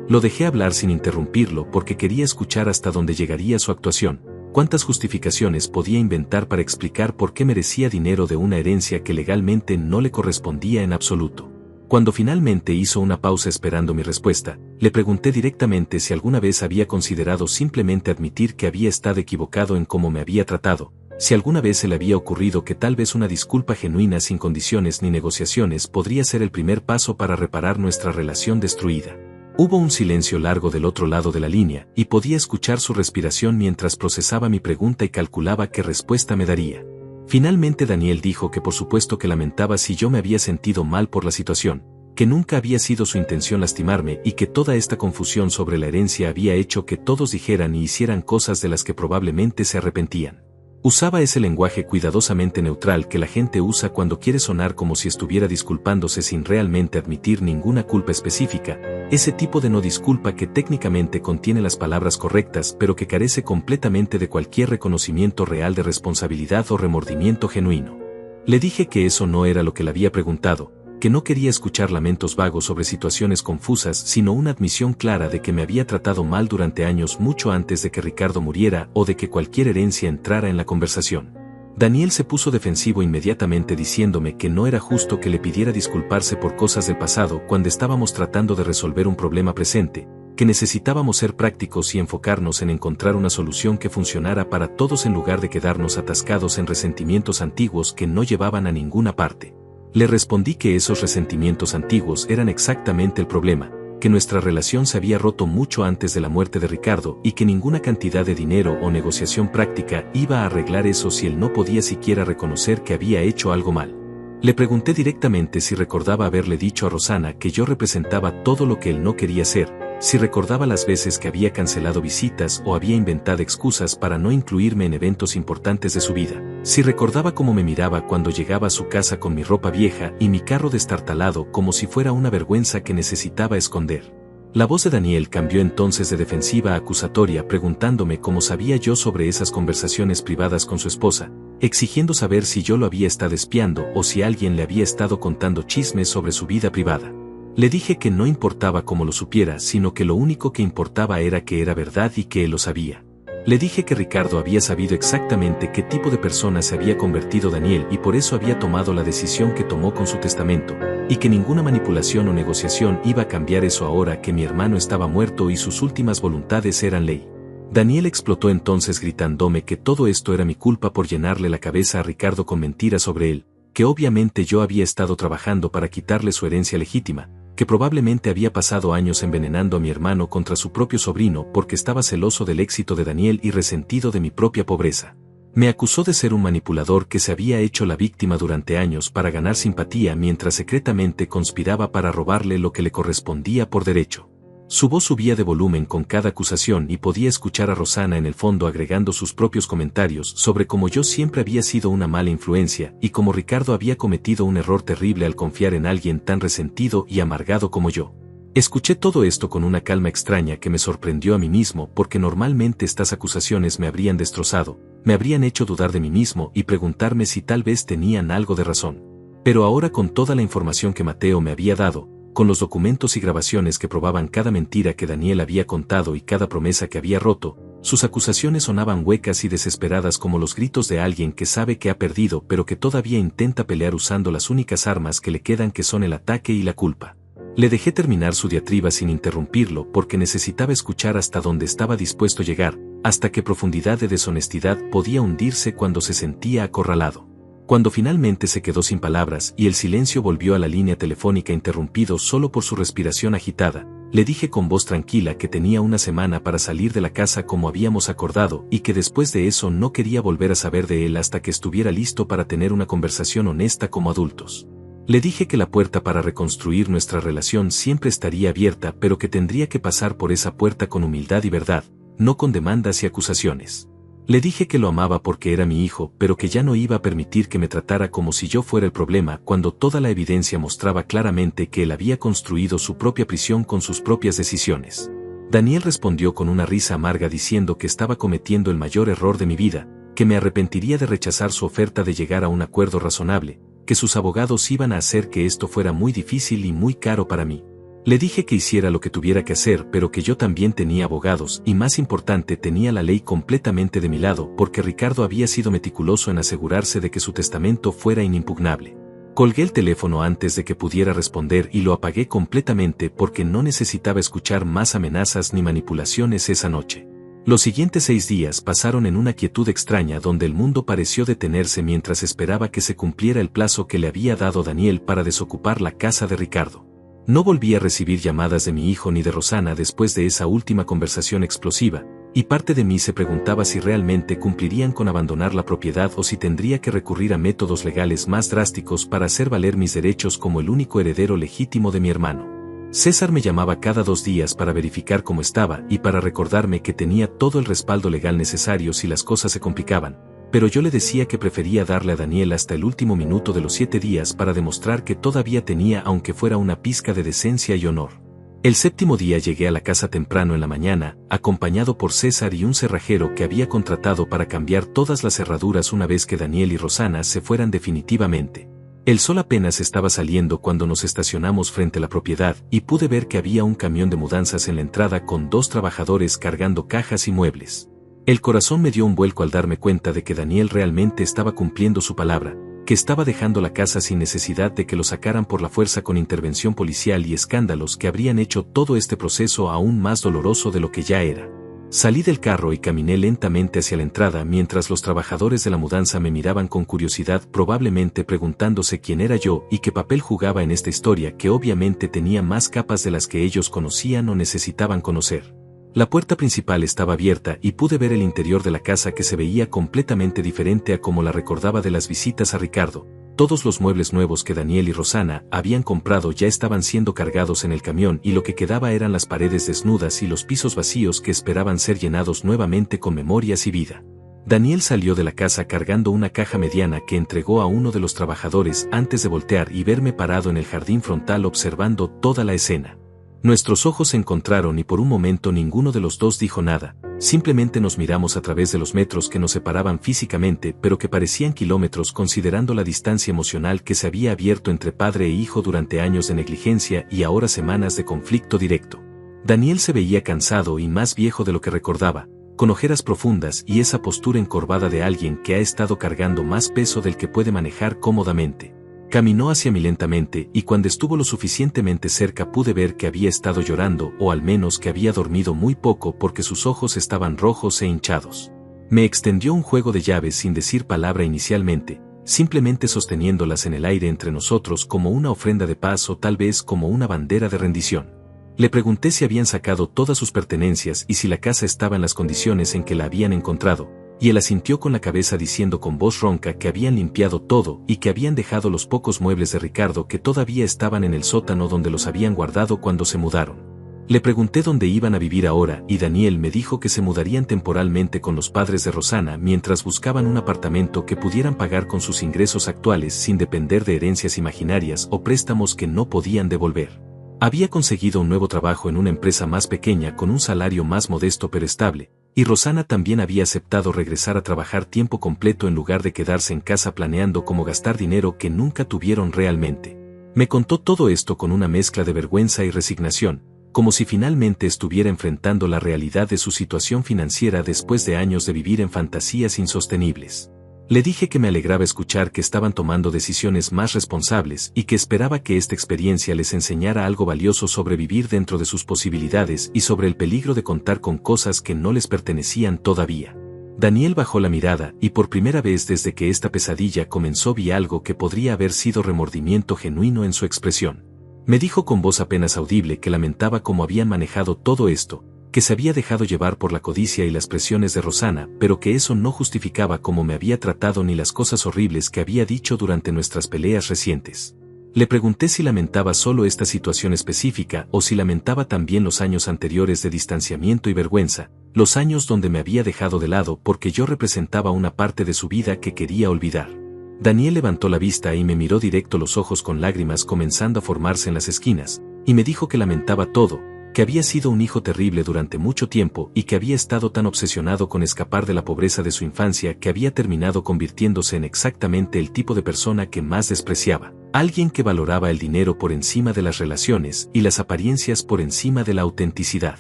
Lo dejé hablar sin interrumpirlo porque quería escuchar hasta dónde llegaría su actuación, cuántas justificaciones podía inventar para explicar por qué merecía dinero de una herencia que legalmente no le correspondía en absoluto. Cuando finalmente hizo una pausa esperando mi respuesta, le pregunté directamente si alguna vez había considerado simplemente admitir que había estado equivocado en cómo me había tratado, si alguna vez se le había ocurrido que tal vez una disculpa genuina sin condiciones ni negociaciones podría ser el primer paso para reparar nuestra relación destruida. Hubo un silencio largo del otro lado de la línea, y podía escuchar su respiración mientras procesaba mi pregunta y calculaba qué respuesta me daría. Finalmente Daniel dijo que por supuesto que lamentaba si yo me había sentido mal por la situación, que nunca había sido su intención lastimarme y que toda esta confusión sobre la herencia había hecho que todos dijeran y hicieran cosas de las que probablemente se arrepentían. Usaba ese lenguaje cuidadosamente neutral que la gente usa cuando quiere sonar como si estuviera disculpándose sin realmente admitir ninguna culpa específica, ese tipo de no disculpa que técnicamente contiene las palabras correctas pero que carece completamente de cualquier reconocimiento real de responsabilidad o remordimiento genuino. Le dije que eso no era lo que le había preguntado, que no quería escuchar lamentos vagos sobre situaciones confusas sino una admisión clara de que me había tratado mal durante años mucho antes de que Ricardo muriera o de que cualquier herencia entrara en la conversación. Daniel se puso defensivo inmediatamente diciéndome que no era justo que le pidiera disculparse por cosas del pasado cuando estábamos tratando de resolver un problema presente, que necesitábamos ser prácticos y enfocarnos en encontrar una solución que funcionara para todos en lugar de quedarnos atascados en resentimientos antiguos que no llevaban a ninguna parte. Le respondí que esos resentimientos antiguos eran exactamente el problema, que nuestra relación se había roto mucho antes de la muerte de Ricardo y que ninguna cantidad de dinero o negociación práctica iba a arreglar eso si él no podía siquiera reconocer que había hecho algo mal. Le pregunté directamente si recordaba haberle dicho a Rosana que yo representaba todo lo que él no quería hacer, si recordaba las veces que había cancelado visitas o había inventado excusas para no incluirme en eventos importantes de su vida, si recordaba cómo me miraba cuando llegaba a su casa con mi ropa vieja y mi carro destartalado como si fuera una vergüenza que necesitaba esconder. La voz de Daniel cambió entonces de defensiva a acusatoria preguntándome cómo sabía yo sobre esas conversaciones privadas con su esposa, exigiendo saber si yo lo había estado espiando o si alguien le había estado contando chismes sobre su vida privada. Le dije que no importaba cómo lo supiera, sino que lo único que importaba era que era verdad y que él lo sabía. Le dije que Ricardo había sabido exactamente qué tipo de persona se había convertido Daniel y por eso había tomado la decisión que tomó con su testamento, y que ninguna manipulación o negociación iba a cambiar eso ahora que mi hermano estaba muerto y sus últimas voluntades eran ley. Daniel explotó entonces gritándome que todo esto era mi culpa por llenarle la cabeza a Ricardo con mentiras sobre él, que obviamente yo había estado trabajando para quitarle su herencia legítima, que probablemente había pasado años envenenando a mi hermano contra su propio sobrino porque estaba celoso del éxito de Daniel y resentido de mi propia pobreza. Me acusó de ser un manipulador que se había hecho la víctima durante años para ganar simpatía mientras secretamente conspiraba para robarle lo que le correspondía por derecho. Su voz subía de volumen con cada acusación y podía escuchar a Rosana en el fondo agregando sus propios comentarios sobre cómo yo siempre había sido una mala influencia y cómo Ricardo había cometido un error terrible al confiar en alguien tan resentido y amargado como yo. Escuché todo esto con una calma extraña que me sorprendió a mí mismo porque normalmente estas acusaciones me habrían destrozado, me habrían hecho dudar de mí mismo y preguntarme si tal vez tenían algo de razón. Pero ahora con toda la información que Mateo me había dado, con los documentos y grabaciones que probaban cada mentira que Daniel había contado y cada promesa que había roto, sus acusaciones sonaban huecas y desesperadas como los gritos de alguien que sabe que ha perdido pero que todavía intenta pelear usando las únicas armas que le quedan, que son el ataque y la culpa. Le dejé terminar su diatriba sin interrumpirlo porque necesitaba escuchar hasta dónde estaba dispuesto a llegar, hasta qué profundidad de deshonestidad podía hundirse cuando se sentía acorralado. Cuando finalmente se quedó sin palabras y el silencio volvió a la línea telefónica interrumpido solo por su respiración agitada, le dije con voz tranquila que tenía una semana para salir de la casa como habíamos acordado y que después de eso no quería volver a saber de él hasta que estuviera listo para tener una conversación honesta como adultos. Le dije que la puerta para reconstruir nuestra relación siempre estaría abierta, pero que tendría que pasar por esa puerta con humildad y verdad, no con demandas y acusaciones. Le dije que lo amaba porque era mi hijo, pero que ya no iba a permitir que me tratara como si yo fuera el problema cuando toda la evidencia mostraba claramente que él había construido su propia prisión con sus propias decisiones. Daniel respondió con una risa amarga diciendo que estaba cometiendo el mayor error de mi vida, que me arrepentiría de rechazar su oferta de llegar a un acuerdo razonable, que sus abogados iban a hacer que esto fuera muy difícil y muy caro para mí. Le dije que hiciera lo que tuviera que hacer, pero que yo también tenía abogados y, más importante, tenía la ley completamente de mi lado porque Ricardo había sido meticuloso en asegurarse de que su testamento fuera inimpugnable. Colgué el teléfono antes de que pudiera responder y lo apagué completamente porque no necesitaba escuchar más amenazas ni manipulaciones esa noche. Los siguientes 6 días pasaron en una quietud extraña donde el mundo pareció detenerse mientras esperaba que se cumpliera el plazo que le había dado Daniel para desocupar la casa de Ricardo. No volví a recibir llamadas de mi hijo ni de Rosana después de esa última conversación explosiva, y parte de mí se preguntaba si realmente cumplirían con abandonar la propiedad o si tendría que recurrir a métodos legales más drásticos para hacer valer mis derechos como el único heredero legítimo de mi hermano. César me llamaba cada 2 días para verificar cómo estaba y para recordarme que tenía todo el respaldo legal necesario si las cosas se complicaban, pero yo le decía que prefería darle a Daniel hasta el último minuto de los 7 días para demostrar que todavía tenía aunque fuera una pizca de decencia y honor. El 7º día llegué a la casa temprano en la mañana, acompañado por César y un cerrajero que había contratado para cambiar todas las cerraduras una vez que Daniel y Rosana se fueran definitivamente. El sol apenas estaba saliendo cuando nos estacionamos frente a la propiedad y pude ver que había un camión de mudanzas en la entrada con 2 trabajadores cargando cajas y muebles. El corazón me dio un vuelco al darme cuenta de que Daniel realmente estaba cumpliendo su palabra, que estaba dejando la casa sin necesidad de que lo sacaran por la fuerza con intervención policial y escándalos que habrían hecho todo este proceso aún más doloroso de lo que ya era. Salí del carro y caminé lentamente hacia la entrada mientras los trabajadores de la mudanza me miraban con curiosidad, probablemente preguntándose quién era yo y qué papel jugaba en esta historia que obviamente tenía más capas de las que ellos conocían o necesitaban conocer. La puerta principal estaba abierta y pude ver el interior de la casa que se veía completamente diferente a como la recordaba de las visitas a Ricardo. Todos los muebles nuevos que Daniel y Rosana habían comprado ya estaban siendo cargados en el camión y lo que quedaba eran las paredes desnudas y los pisos vacíos que esperaban ser llenados nuevamente con memorias y vida. Daniel salió de la casa cargando una caja mediana que entregó a uno de los trabajadores antes de voltear y verme parado en el jardín frontal observando toda la escena. Nuestros ojos se encontraron y por un momento ninguno de los dos dijo nada, simplemente nos miramos a través de los metros que nos separaban físicamente pero que parecían kilómetros considerando la distancia emocional que se había abierto entre padre e hijo durante años de negligencia y ahora semanas de conflicto directo. Daniel se veía cansado y más viejo de lo que recordaba, con ojeras profundas y esa postura encorvada de alguien que ha estado cargando más peso del que puede manejar cómodamente. Caminó hacia mí lentamente y cuando estuvo lo suficientemente cerca pude ver que había estado llorando o al menos que había dormido muy poco porque sus ojos estaban rojos e hinchados. Me extendió un juego de llaves sin decir palabra inicialmente, simplemente sosteniéndolas en el aire entre nosotros como una ofrenda de paz o tal vez como una bandera de rendición. Le pregunté si habían sacado todas sus pertenencias y si la casa estaba en las condiciones en que la habían encontrado, y él asintió con la cabeza diciendo con voz ronca que habían limpiado todo y que habían dejado los pocos muebles de Ricardo que todavía estaban en el sótano donde los habían guardado cuando se mudaron. Le pregunté dónde iban a vivir ahora y Daniel me dijo que se mudarían temporalmente con los padres de Rosana mientras buscaban un apartamento que pudieran pagar con sus ingresos actuales sin depender de herencias imaginarias o préstamos que no podían devolver. Había conseguido un nuevo trabajo en una empresa más pequeña con un salario más modesto pero estable, y Rosana también había aceptado regresar a trabajar tiempo completo en lugar de quedarse en casa planeando cómo gastar dinero que nunca tuvieron realmente. Me contó todo esto con una mezcla de vergüenza y resignación, como si finalmente estuviera enfrentando la realidad de su situación financiera después de años de vivir en fantasías insostenibles. Le dije que me alegraba escuchar que estaban tomando decisiones más responsables y que esperaba que esta experiencia les enseñara algo valioso sobre vivir dentro de sus posibilidades y sobre el peligro de contar con cosas que no les pertenecían todavía. Daniel bajó la mirada y por primera vez desde que esta pesadilla comenzó vi algo que podría haber sido remordimiento genuino en su expresión. Me dijo con voz apenas audible que lamentaba cómo habían manejado todo esto, que se había dejado llevar por la codicia y las presiones de Rosana, pero que eso no justificaba cómo me había tratado ni las cosas horribles que había dicho durante nuestras peleas recientes. Le pregunté si lamentaba solo esta situación específica o si lamentaba también los años anteriores de distanciamiento y vergüenza, los años donde me había dejado de lado porque yo representaba una parte de su vida que quería olvidar. Daniel levantó la vista y me miró directo los ojos con lágrimas comenzando a formarse en las esquinas, y me dijo que lamentaba todo, que había sido un hijo terrible durante mucho tiempo y que había estado tan obsesionado con escapar de la pobreza de su infancia que había terminado convirtiéndose en exactamente el tipo de persona que más despreciaba, alguien que valoraba el dinero por encima de las relaciones y las apariencias por encima de la autenticidad.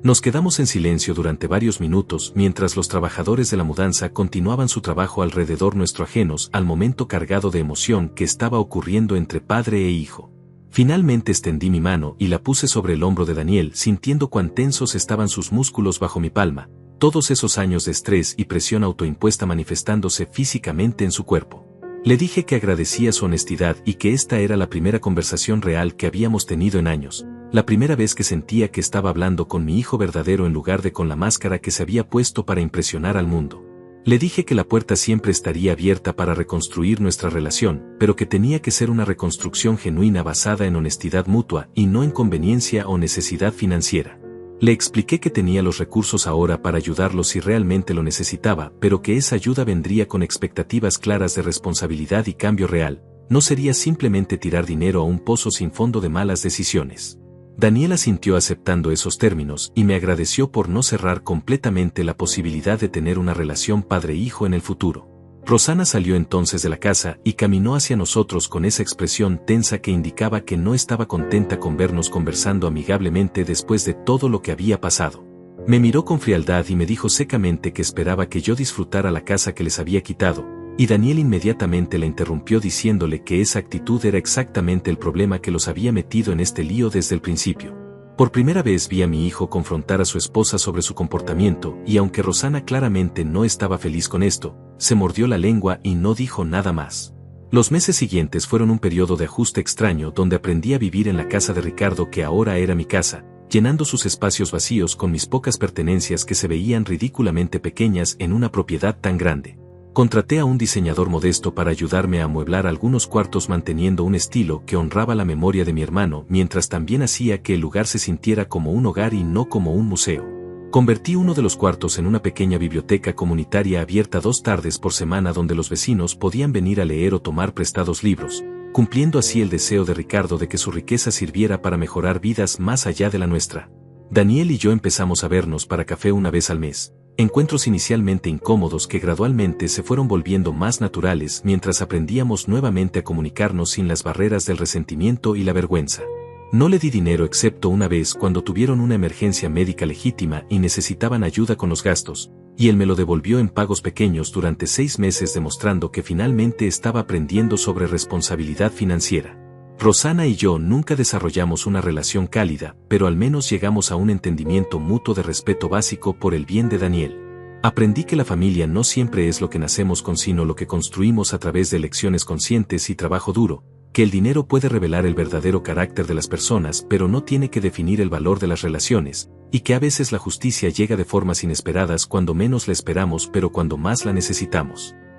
Nos quedamos en silencio durante varios minutos mientras los trabajadores de la mudanza continuaban su trabajo alrededor nuestro ajenos al momento cargado de emoción que estaba ocurriendo entre padre e hijo. Finalmente extendí mi mano y la puse sobre el hombro de Daniel sintiendo cuán tensos estaban sus músculos bajo mi palma, todos esos años de estrés y presión autoimpuesta manifestándose físicamente en su cuerpo. Le dije que agradecía su honestidad y que esta era la primera conversación real que habíamos tenido en años, la primera vez que sentía que estaba hablando con mi hijo verdadero en lugar de con la máscara que se había puesto para impresionar al mundo. Le dije que la puerta siempre estaría abierta para reconstruir nuestra relación, pero que tenía que ser una reconstrucción genuina basada en honestidad mutua y no en conveniencia o necesidad financiera. Le expliqué que tenía los recursos ahora para ayudarlo si realmente lo necesitaba, pero que esa ayuda vendría con expectativas claras de responsabilidad y cambio real, no sería simplemente tirar dinero a un pozo sin fondo de malas decisiones. Daniel asintió aceptando esos términos y me agradeció por no cerrar completamente la posibilidad de tener una relación padre-hijo en el futuro. Rosana salió entonces de la casa y caminó hacia nosotros con esa expresión tensa que indicaba que no estaba contenta con vernos conversando amigablemente después de todo lo que había pasado. Me miró con frialdad y me dijo secamente que esperaba que yo disfrutara la casa que les había quitado, y Daniel inmediatamente la interrumpió diciéndole que esa actitud era exactamente el problema que los había metido en este lío desde el principio. Por primera vez vi a mi hijo confrontar a su esposa sobre su comportamiento y aunque Rosana claramente no estaba feliz con esto, se mordió la lengua y no dijo nada más. Los meses siguientes fueron un periodo de ajuste extraño donde aprendí a vivir en la casa de Ricardo que ahora era mi casa, llenando sus espacios vacíos con mis pocas pertenencias que se veían ridículamente pequeñas en una propiedad tan grande. Contraté a un diseñador modesto para ayudarme a amueblar algunos cuartos manteniendo un estilo que honraba la memoria de mi hermano mientras también hacía que el lugar se sintiera como un hogar y no como un museo. Convertí uno de los cuartos en una pequeña biblioteca comunitaria abierta 2 tardes por semana donde los vecinos podían venir a leer o tomar prestados libros, cumpliendo así el deseo de Ricardo de que su riqueza sirviera para mejorar vidas más allá de la nuestra. Daniel y yo empezamos a vernos para café una vez al mes. Encuentros inicialmente incómodos que gradualmente se fueron volviendo más naturales mientras aprendíamos nuevamente a comunicarnos sin las barreras del resentimiento y la vergüenza. No le di dinero excepto una vez cuando tuvieron una emergencia médica legítima y necesitaban ayuda con los gastos, y él me lo devolvió en pagos pequeños durante 6 meses demostrando que finalmente estaba aprendiendo sobre responsabilidad financiera. Rosana y yo nunca desarrollamos una relación cálida, pero al menos llegamos a un entendimiento mutuo de respeto básico por el bien de Daniel. Aprendí que la familia no siempre es lo que nacemos con sino lo que construimos a través de elecciones conscientes y trabajo duro, que el dinero puede revelar el verdadero carácter de las personas pero no tiene que definir el valor de las relaciones, y que a veces la justicia llega de formas inesperadas cuando menos la esperamos pero cuando más la necesitamos.